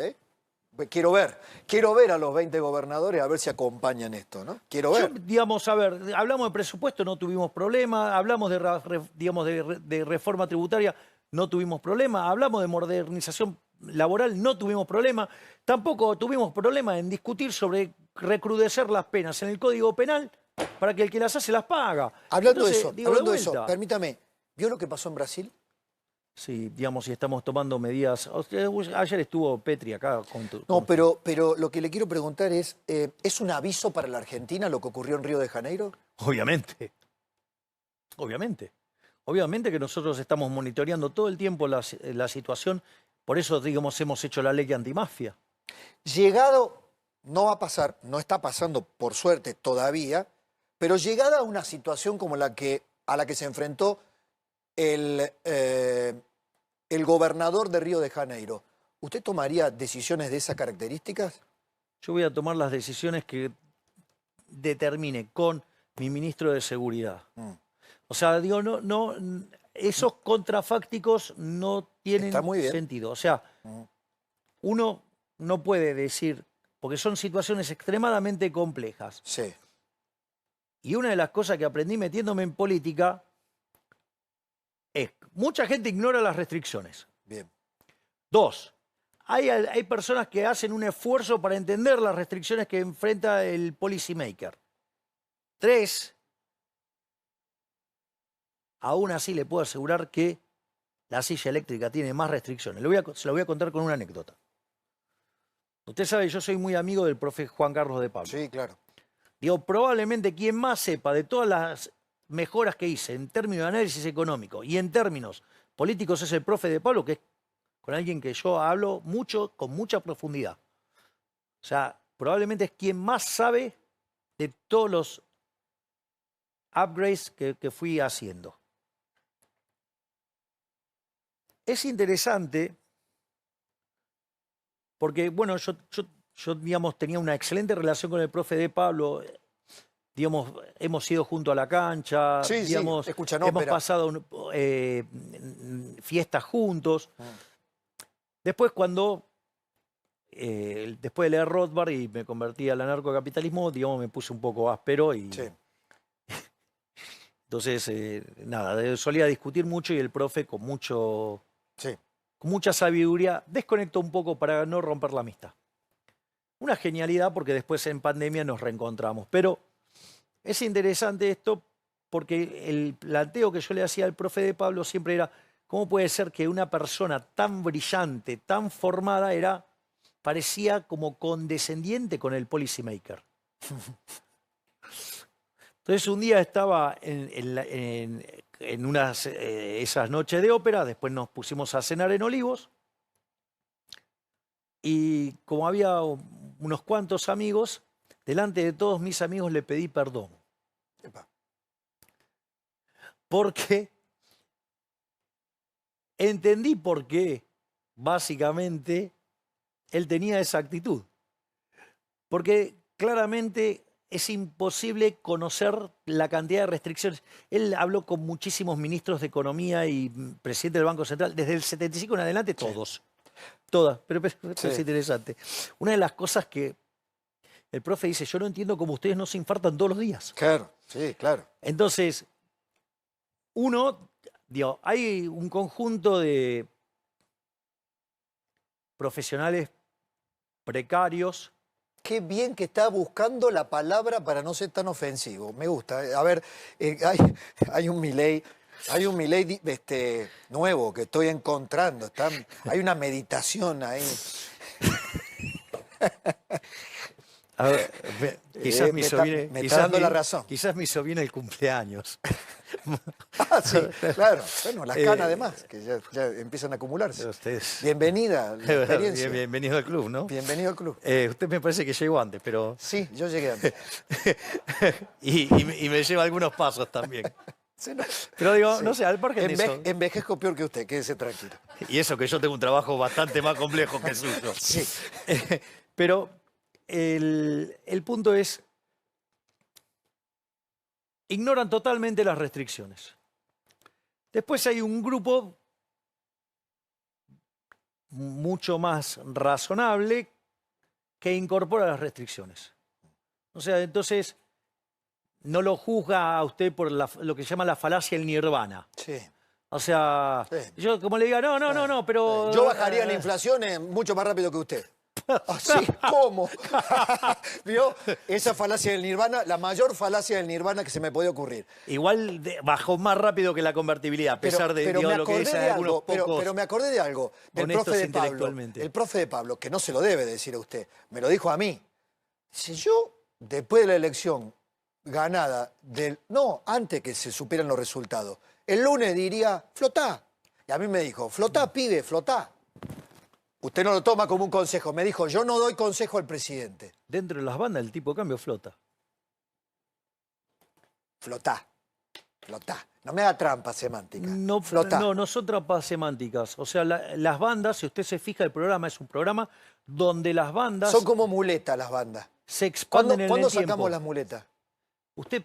Pues quiero ver a los 20 gobernadores a ver si acompañan esto, ¿no? Quiero ver. Digamos, a ver, hablamos de presupuesto, no tuvimos problema, hablamos digamos, de reforma tributaria, no tuvimos problema, hablamos de modernización laboral, no tuvimos problema, tampoco tuvimos problema en discutir sobre recrudecer las penas en el Código Penal para que el que las hace las paga. Hablando Entonces, de digo, eso, vuelta. permítame, ¿vio lo que pasó en Brasil? Sí, digamos, si estamos tomando medidas. Ayer estuvo Petri acá con No, pero lo que le quiero preguntar ¿es un aviso para la Argentina lo que ocurrió en Río de Janeiro? Obviamente. Obviamente. Obviamente que nosotros estamos monitoreando todo el tiempo la situación. Por eso, digamos, hemos hecho la ley antimafia. Llegado, no va a pasar, no está pasando por suerte todavía, pero llegada a una situación como a la que se enfrentó el gobernador de Río de Janeiro, ¿usted tomaría decisiones de esas características? Yo voy a tomar las decisiones que determine con mi ministro de Seguridad. O sea, digo, esos contrafácticos no tienen sentido. O sea, uno no puede decir, porque son situaciones extremadamente complejas. Sí. Y una de las cosas que aprendí metiéndome en política es, mucha gente ignora las restricciones. Bien. 2, hay personas que hacen un esfuerzo para entender las restricciones que enfrenta el policy maker. 3, aún así le puedo asegurar que la silla eléctrica tiene más restricciones. Se lo voy a contar con una anécdota. Usted sabe, yo soy muy amigo del profe Juan Carlos de Pablo. Sí, claro. Digo, probablemente quien más sepa de todas las mejoras que hice en términos de análisis económico y en términos políticos es el profe de Pablo, que es con alguien que yo hablo mucho, con mucha profundidad. O sea, probablemente es quien más sabe de todos los upgrades que fui haciendo. Es interesante porque, bueno, yo digamos, tenía una excelente relación con el profe de Pablo. Digamos, hemos ido junto a la cancha, Sí, digamos, sí, escuchan hemos ópera. pasado fiestas juntos. Después, después de leer Rothbard y me convertí al anarcocapitalismo, digamos, me puse un poco áspero y... Sí. Entonces, nada, solía discutir mucho y el profe con Sí. con mucha sabiduría desconectó un poco para no romper la amistad. Una genialidad porque después en pandemia nos reencontramos. Pero es interesante esto porque el planteo que yo le hacía al profe de Pablo siempre era ¿cómo puede ser que una persona tan brillante, tan formada, parecía como condescendiente con el policymaker? Entonces un día estaba en esas noches de ópera, después nos pusimos a cenar en Olivos, y como había unos cuantos amigos, delante de todos mis amigos le pedí perdón. Epa. Porque entendí por qué, básicamente, él tenía esa actitud. Porque claramente es imposible conocer la cantidad de restricciones. Él habló con muchísimos ministros de Economía y presidente del Banco Central, desde el 75 en adelante, todos. Sí. Todas, pero es interesante. Una de las cosas que el profe dice, yo no entiendo cómo ustedes no se infartan todos los días. Claro, sí, claro. Entonces, hay un conjunto de profesionales precarios. Qué bien que está buscando la palabra para no ser tan ofensivo. Me gusta. A ver, hay un Milei Hay un Milei nuevo que estoy encontrando. Hay una meditación ahí. A ver, quizás me hizo bien, me está dando la razón. Quizás me hizo bien el cumpleaños. Ah, sí, claro. Bueno, las canas además, que ya empiezan a acumularse. Ustedes, Bienvenida a la experiencia. bienvenido al club, ¿no? Bienvenido al club. Usted me parece que llegó antes, pero... Sí, yo llegué antes. y me lleva algunos pasos también. Sí, no. Pero digo, Sí. no sé, al margen de eso... Envejezco peor que usted, quédese tranquilo. Y eso que yo tengo un trabajo bastante más complejo que el suyo. Sí. Pero el punto es, ignoran totalmente las restricciones. Después hay un grupo mucho más razonable que incorpora las restricciones. O sea, entonces no lo juzga a usted por lo que se llama la falacia del nirvana. Sí. O sea, Sí. yo como le diga, no, pero... Yo bajaría la inflación mucho más rápido que usted. ¿Así? ¿Cómo? ¿Vio? Esa falacia del nirvana, la mayor falacia del nirvana que se me puede ocurrir. Igual bajó más rápido que la convertibilidad, a pesar de pero digo, me lo que acordé dicen de algunos algo, pocos. pero me acordé de algo del honestos profe de Pablo. intelectualmente. El profe de Pablo, que no se lo debe decir a usted, me lo dijo a mí. Si yo, después de la elección ganada, no, antes que se supieran los resultados, el lunes diría, flotá. Y a mí me dijo, flotá, pibe, flotá. Usted no lo toma como un consejo. Me dijo, yo no doy consejo al presidente. Dentro de las bandas el tipo de cambio flota. Flotá, flotá. No me haga trampa semántica. No, flotá. no son trampas semánticas. O sea, las bandas, si usted se fija, el programa es un programa donde las bandas Son como muletas las bandas. se expanden en ¿Cuándo el tiempo. sacamos las muletas?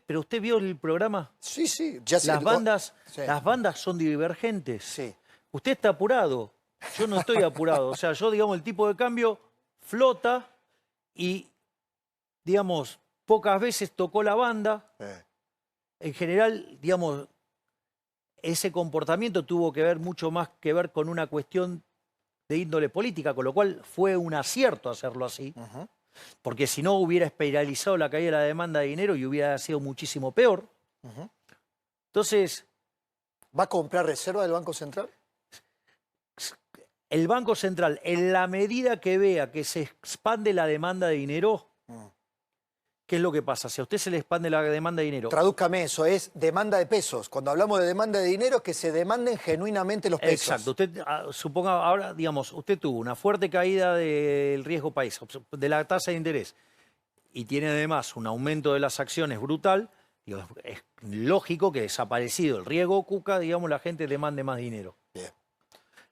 ¿Pero usted vio el programa? Sí, sí. Ya sé. Las bandas, Sí. las bandas son divergentes. Sí. Usted está apurado. Yo no estoy apurado. O sea, yo, digamos, el tipo de cambio flota y, digamos, pocas veces tocó la banda. En general, digamos, ese comportamiento tuvo que ver mucho más que ver con una cuestión de índole política, con lo cual fue un acierto hacerlo así, Ujú. porque si no hubiera espiralizado la caída de la demanda de dinero y hubiera sido muchísimo peor. Ujú. Entonces, ¿Va a comprar reserva del Banco Central? el Banco Central, en la medida que vea que se expande la demanda de dinero, ¿qué es lo que pasa? Si a usted se le expande la demanda de dinero... Tradúzcame eso, es demanda de pesos. Cuando hablamos de demanda de dinero, es que se demanden genuinamente los pesos. Exacto. Usted, suponga, ahora, digamos, usted tuvo una fuerte caída del riesgo país, de la tasa de interés, y tiene además un aumento de las acciones brutal, digo, es lógico que desaparecido el riesgo cuca, digamos, la gente demande más dinero. Bien.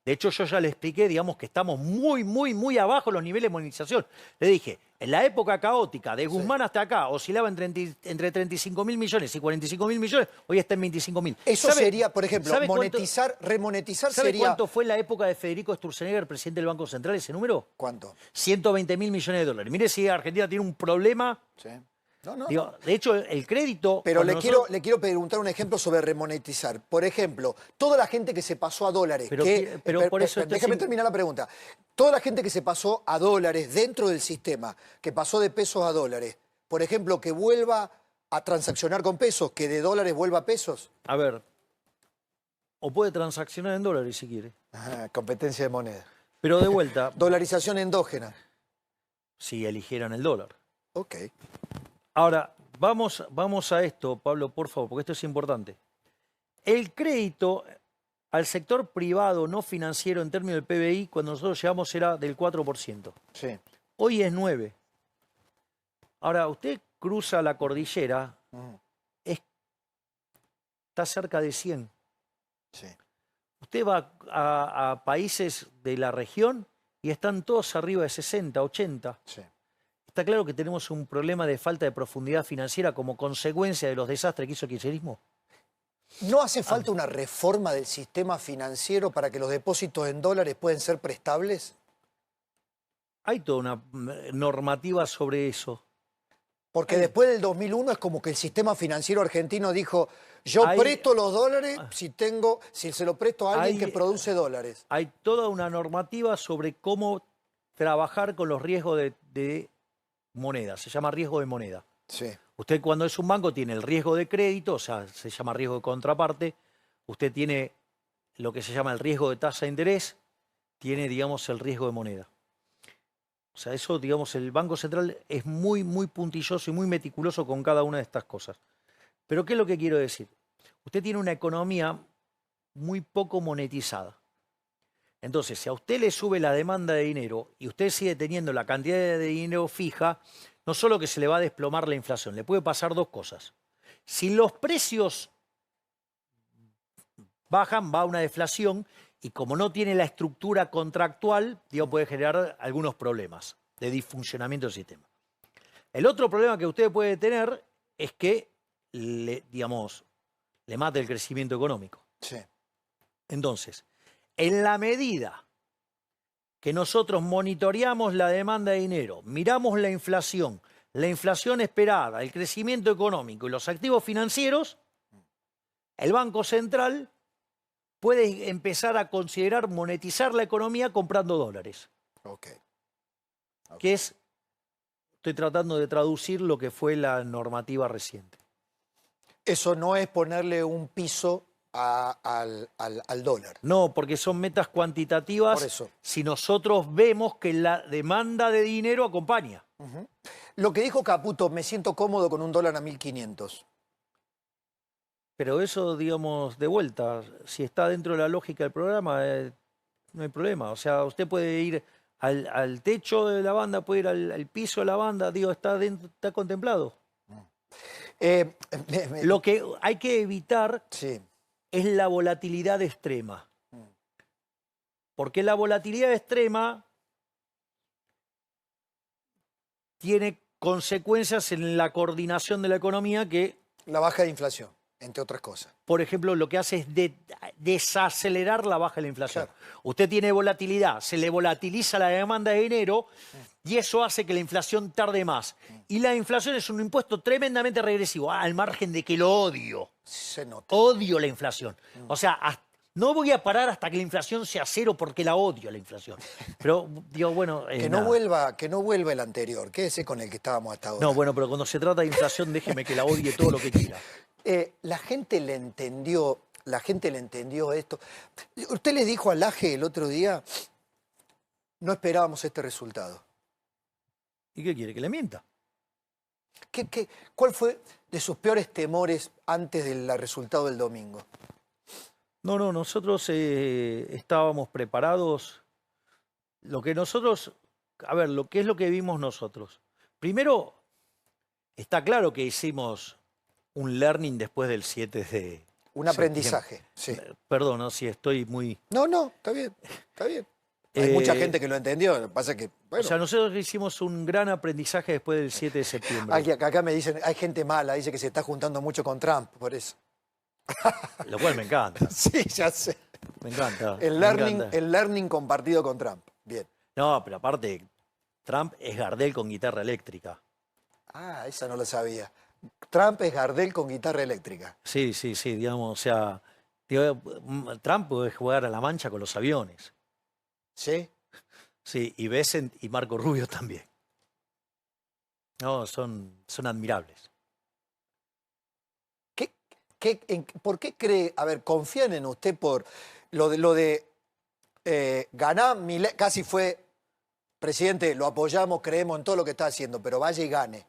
De hecho, yo ya le expliqué, digamos, que estamos muy abajo en los niveles de monetización. Le dije, en la época caótica, de Guzmán hasta acá, oscilaba entre 35.000 millones y 45.000 millones, hoy está en 25.000. Eso sería, por ejemplo, monetizar, remonetizar ¿sabe sería... cuánto fue en la época de Federico Sturzenegger, presidente del Banco Central, ese número? ¿Cuánto? 120.000 millones de dólares. Mire si Argentina tiene un problema. Sí. No. Digo, de hecho, el crédito... Pero le quiero preguntar un ejemplo sobre remonetizar. Por ejemplo, toda la gente que se pasó a dólares... Pero por eso... Déjame terminar la pregunta. Toda la gente que se pasó a dólares dentro del sistema, que pasó de pesos a dólares, por ejemplo, que vuelva a transaccionar con pesos, que de dólares vuelva a pesos. A ver, o puede transaccionar en dólares si quiere. Ajá, competencia de moneda. Pero de vuelta, Dolarización endógena. si eligieran el dólar. Ok. Ahora, vamos a esto, Pablo, por favor, porque esto es importante. El crédito al sector privado no financiero en términos del PBI, cuando nosotros llegamos era del 4%. Sí. Hoy es 9%. Ahora, usted cruza la cordillera, está cerca de 100%. Sí. Usted va a países de la región y están todos arriba de 60, 80%. Sí. ¿Está claro que tenemos un problema de falta de profundidad financiera como consecuencia de los desastres que hizo el kirchnerismo? ¿No hace falta una reforma del sistema financiero para que los depósitos en dólares puedan ser prestables? Hay toda una normativa sobre eso. Porque después del 2001 es como que el sistema financiero argentino dijo, yo presto los dólares si se lo presto a alguien que produce dólares. Hay toda una normativa sobre cómo trabajar con los riesgos de moneda. Se llama riesgo de moneda. Sí. Usted cuando es un banco tiene el riesgo de crédito, o sea, se llama riesgo de contraparte. usted tiene lo que se llama el riesgo de tasa de interés, tiene, digamos, el riesgo de moneda. O sea, eso, digamos, el Banco Central es muy, muy puntilloso y muy meticuloso con cada una de estas cosas. Pero ¿qué es lo que quiero decir? Usted tiene una economía muy poco monetizada. Entonces, si a usted le sube la demanda de dinero y usted sigue teniendo la cantidad de dinero fija, no solo que se le va a desplomar la inflación, le puede pasar dos cosas. Si los precios bajan, va a una deflación y como no tiene la estructura contractual, digo, puede generar algunos problemas de disfuncionamiento del sistema. El otro problema que usted puede tener es que digamos, le mata el crecimiento económico. Sí. Entonces, en la medida que nosotros monitoreamos la demanda de dinero, miramos la inflación esperada, el crecimiento económico y los activos financieros, el Banco Central puede empezar a considerar monetizar la economía comprando dólares. Ok. Que es, estoy tratando de traducir lo que fue la normativa reciente. Eso no es ponerle un piso al dólar. No, porque son metas cuantitativas. Por eso. Si nosotros vemos que la demanda de dinero acompaña. Lo que dijo Caputo, me siento cómodo con un dólar a 1.500. Pero eso, digamos, de vuelta, si está dentro de la lógica del programa, no hay problema. O sea, usted puede ir al techo de la banda, puede ir al piso de la banda, digo, está contemplado. Lo que hay que evitar Sí. es la volatilidad extrema. Porque la volatilidad extrema tiene consecuencias en la coordinación de la economía que, La baja de inflación, entre otras cosas. por ejemplo, lo que hace es desacelerar la baja de la inflación. Claro. Usted tiene volatilidad, se le volatiliza la demanda de dinero y eso hace que la inflación tarde más. Y la inflación es un impuesto tremendamente regresivo, al margen de que lo odio. Se nota. Odio la inflación. O sea, no voy a parar hasta que la inflación sea cero porque la odio la inflación. Pero digo, bueno... Que no vuelva el anterior, quédese con el que estábamos hasta ahora. No, bueno, pero cuando se trata de inflación, déjeme que la odie todo lo que quiera. La gente le entendió esto. Usted le dijo a Laje el otro día, no esperábamos este resultado. ¿Y qué quiere? ¿Que le mienta? ¿Cuál fue de sus peores temores antes del resultado del domingo? No, nosotros estábamos preparados. Lo que nosotros, a ver, ¿qué es lo que vimos nosotros? Primero, está claro que hicimos un learning después del 7 de Un aprendizaje, sí. Perdón, ¿no? Si estoy muy... No, está bien, está bien. Hay mucha gente que lo entendió, lo que pasa es que, bueno. O sea, nosotros hicimos un gran aprendizaje después del 7 de septiembre. Acá me dicen, hay gente mala, dice que se está juntando mucho con Trump, por eso. Lo cual me encanta. Sí, ya sé. Me encanta. El learning compartido con Trump. Bien. No, pero aparte, Trump es Gardel con guitarra eléctrica. Ah, esa no lo sabía. Trump es Gardel con guitarra eléctrica. Sí, digamos, o sea, digo, Trump puede jugar a la mancha con los aviones. ¿Sí? Sí, y Bessent y Marco Rubio también. No, son admirables. ¿Por qué cree, a ver, confían en usted por lo de ganar, casi fue presidente, lo apoyamos, creemos en todo lo que está haciendo, pero vaya y gane?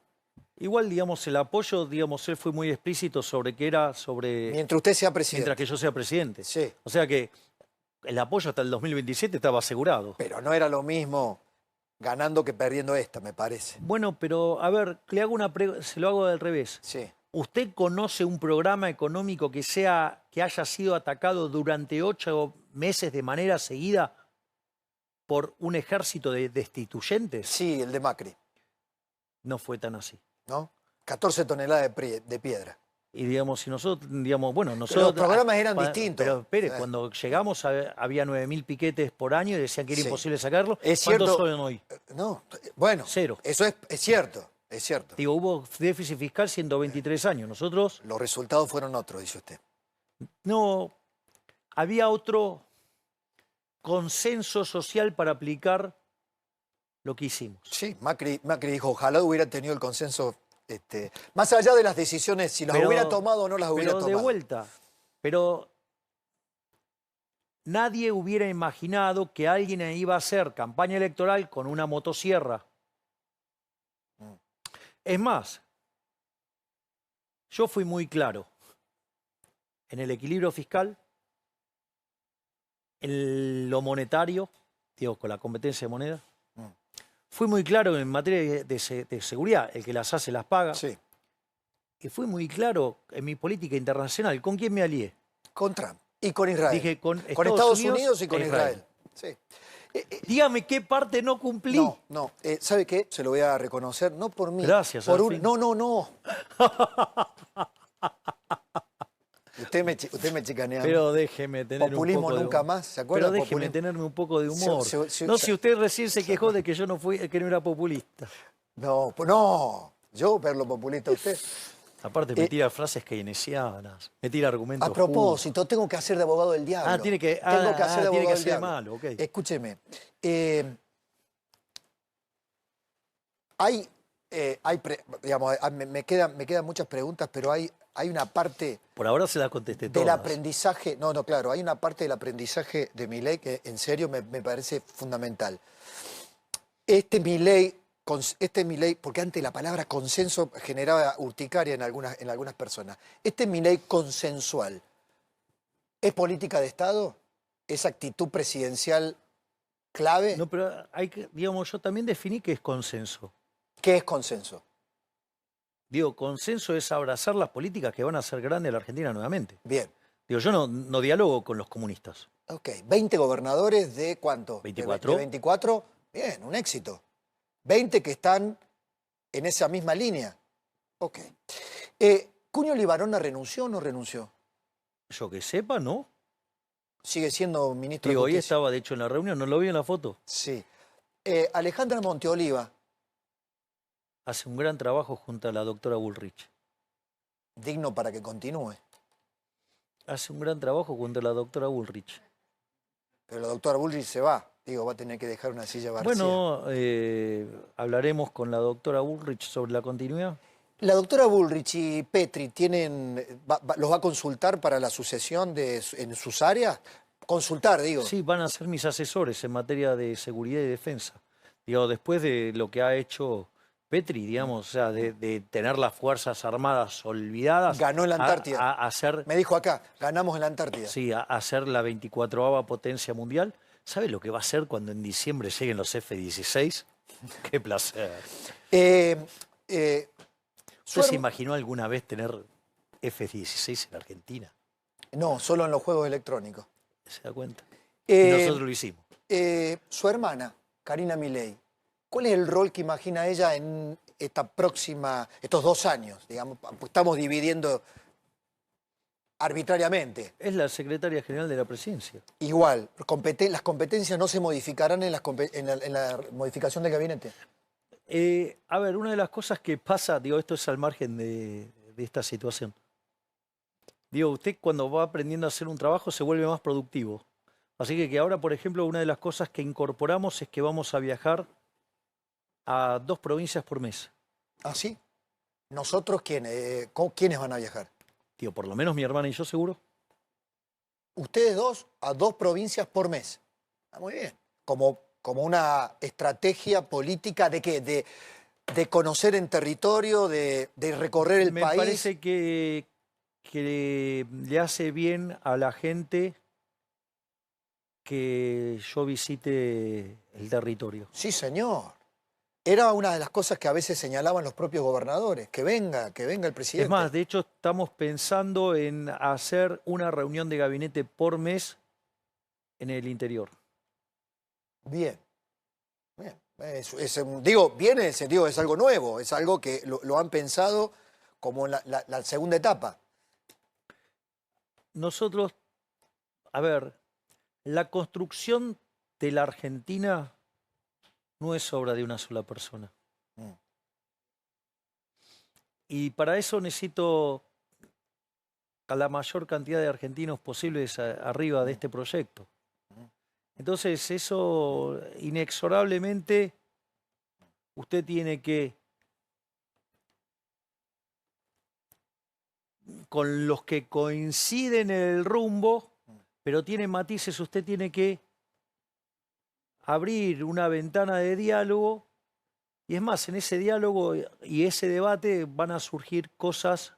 Igual, digamos, el apoyo, digamos, él fue muy explícito sobre que era sobre... Mientras usted sea presidente. Mientras que yo sea presidente. Sí. O sea que el apoyo hasta el 2027 estaba asegurado. Pero no era lo mismo ganando que perdiendo esta, me parece. Bueno, pero a ver, le hago se lo hago al revés. Sí. ¿Usted conoce un programa económico que haya sido atacado durante 8 meses de manera seguida por un ejército de destituyentes? Sí, el de Macri. No fue tan así. ¿No? 14 toneladas de piedra. Y digamos, si nosotros, digamos, bueno, nosotros... Pero los programas eran distintos. Pero espere, cuando llegamos había 9.000 piquetes por año y decían que era imposible sacarlo. Es ¿Cuántos cierto, son hoy? No, bueno, Cero. Eso es cierto, es cierto. Digo, hubo déficit fiscal 123 años. Nosotros... Los resultados fueron otros, dice usted. No, había otro consenso social para aplicar lo que hicimos. Sí, Macri dijo, ojalá hubiera tenido el consenso, más allá de las decisiones, si las hubiera tomado o no las hubiera pero tomado. de vuelta, pero nadie hubiera imaginado que alguien iba a hacer campaña electoral con una motosierra. Es más, yo fui muy claro en el equilibrio fiscal, en lo monetario, digo, con la competencia de moneda. Fui muy claro en materia de seguridad, el que las hace las paga. Sí. Y fui muy claro en mi política internacional. ¿Con quién me alié? Con Trump y con Israel. Dije con Estados Unidos y con e Israel. Sí. Dígame qué parte no cumplí. No. ¿Sabe qué? Se lo voy a reconocer, no por mí. Gracias, por Serafín. No. Usted me chicanea. Pero déjeme tener Populismo un poco nunca de más, ¿se acuerda? Pero déjeme Populismo. tenerme un poco de humor. Si usted recién se quejó de que yo no fui, que no era populista. No, pues no. Yo verlo populista a usted. Aparte me tira frases keynesianas, me tira argumentos. A propósito, tengo que hacer de abogado del diablo. Tengo que hacer de abogado del ser diablo. malo, ok. Escúcheme. Digamos, me quedan muchas preguntas, pero hay una parte Por ahora se las contesté todas. del aprendizaje. No, claro, hay una parte del aprendizaje de Milei que en serio me parece fundamental. Este Milei, porque antes la palabra consenso generaba urticaria en algunas personas. Este Milei consensual, ¿es política de Estado? ¿Es actitud presidencial clave? No, pero digamos, yo también definí qué es consenso. ¿Qué es consenso? Digo, consenso es abrazar las políticas que van a hacer grande a la Argentina nuevamente. Bien. Digo, yo no dialogo con los comunistas. Ok, 20 gobernadores de ¿cuánto? 24. De 24, bien, un éxito. 20 que están en esa misma línea. Ok. ¿Cuño Libarona renunció o no renunció? Yo que sepa, ¿no? Sigue siendo ministro de Digo, hoy Justicia. estaba, de hecho, en la reunión, ¿no lo vi en la foto? Sí. Alejandra Monteoliva, Hace un gran trabajo junto a la doctora Bullrich. digno para que continúe. Hace un gran trabajo junto a la doctora Bullrich. Pero la doctora Bullrich se va. Digo, va a tener que dejar una silla vacía. Bueno, hablaremos con la doctora Bullrich sobre la continuidad. La doctora Bullrich y Petri los va a consultar para la sucesión en sus áreas. Consultar, digo. Sí, van a ser mis asesores en materia de seguridad y defensa. Digo, después de lo que ha hecho Petri, digamos, o sea, de tener las Fuerzas Armadas olvidadas. Ganó en la Antártida. A ser, Me dijo acá, ganamos en la Antártida. sí, a ser la 24ª potencia mundial. ¿Sabe lo que va a ser cuando en diciembre lleguen los F-16? ¡Qué placer! ¿Usted se imaginó alguna vez tener F-16 en Argentina? No, solo en los juegos electrónicos. ¿Se da cuenta? Y nosotros lo hicimos. Su hermana, Karina Milei, ¿cuál es el rol que imagina ella en estos 2 años? Digamos, estamos dividiendo arbitrariamente. Es la secretaria general de la presidencia. Igual, las competencias no se modificarán en la modificación del gabinete. A ver, una de las cosas que pasa, digo, esto es al margen de esta situación. Digo, usted cuando va aprendiendo a hacer un trabajo se vuelve más productivo. Así que ahora, por ejemplo, una de las cosas que incorporamos es que vamos a viajar a 2 provincias por mes. ¿Ah, sí? ¿Nosotros quiénes? ¿Quiénes van a viajar? Digo, por lo menos mi hermana y yo seguro. Ustedes dos a 2 provincias por mes. Ah, muy bien. Como una estrategia política de qué? De conocer en territorio, de recorrer el país. Me parece que le hace bien a la gente que yo visite el territorio. Sí, señor. Era una de las cosas que a veces señalaban los propios gobernadores, que venga el presidente. Es más, de hecho estamos pensando en hacer una reunión de gabinete por mes en el interior. Bien. Bien. Bien en el sentido, es algo nuevo, es algo que lo han pensado como la segunda etapa. Nosotros, a ver, la construcción de la Argentina no es obra de una sola persona. Y para eso necesito a la mayor cantidad de argentinos posibles arriba de este proyecto. Entonces eso inexorablemente usted tiene que, con los que coinciden en el rumbo, pero tiene matices, usted tiene que abrir una ventana de diálogo, y es más, en ese diálogo y ese debate van a surgir cosas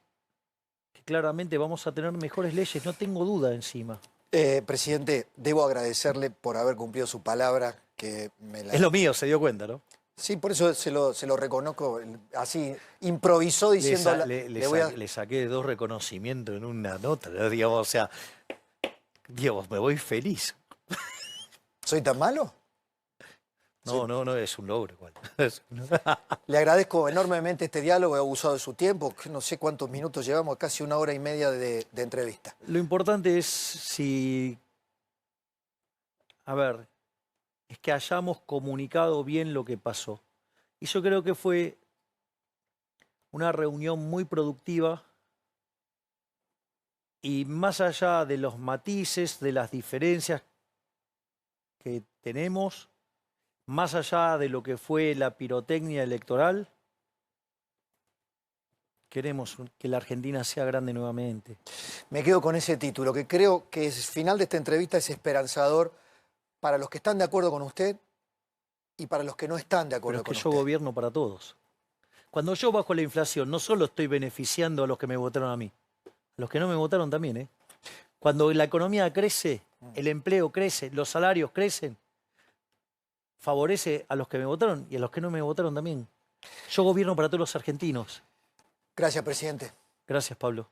que claramente vamos a tener mejores leyes, no tengo duda encima. Presidente, debo agradecerle por haber cumplido su palabra, que me la... Es lo mío, se dio cuenta, ¿no? Sí, por eso se lo reconozco, así improvisó diciendo... Le saqué 2 reconocimientos en una nota, ¿no? Digamos, o sea, digamos, me voy feliz. ¿Soy tan malo? No, es un logro igual. Le agradezco enormemente este diálogo, he abusado de su tiempo, que no sé cuántos minutos llevamos, casi 1 hora y media de entrevista. Lo importante es si, a ver, es que hayamos comunicado bien lo que pasó. Y yo creo que fue una reunión muy productiva y más allá de los matices, de las diferencias que tenemos, más allá de lo que fue la pirotecnia electoral, queremos que la Argentina sea grande nuevamente. Me quedo con ese título, que creo que el final de esta entrevista es esperanzador para los que están de acuerdo con usted y para los que no están de acuerdo Pero es que con yo usted. gobierno para todos. Cuando yo bajo la inflación, no solo estoy beneficiando a los que me votaron a mí, a los que no me votaron también, ¿eh? Cuando la economía crece, el empleo crece, los salarios crecen, favorece a los que me votaron y a los que no me votaron también. Yo gobierno para todos los argentinos. Gracias, presidente. Gracias, Pablo.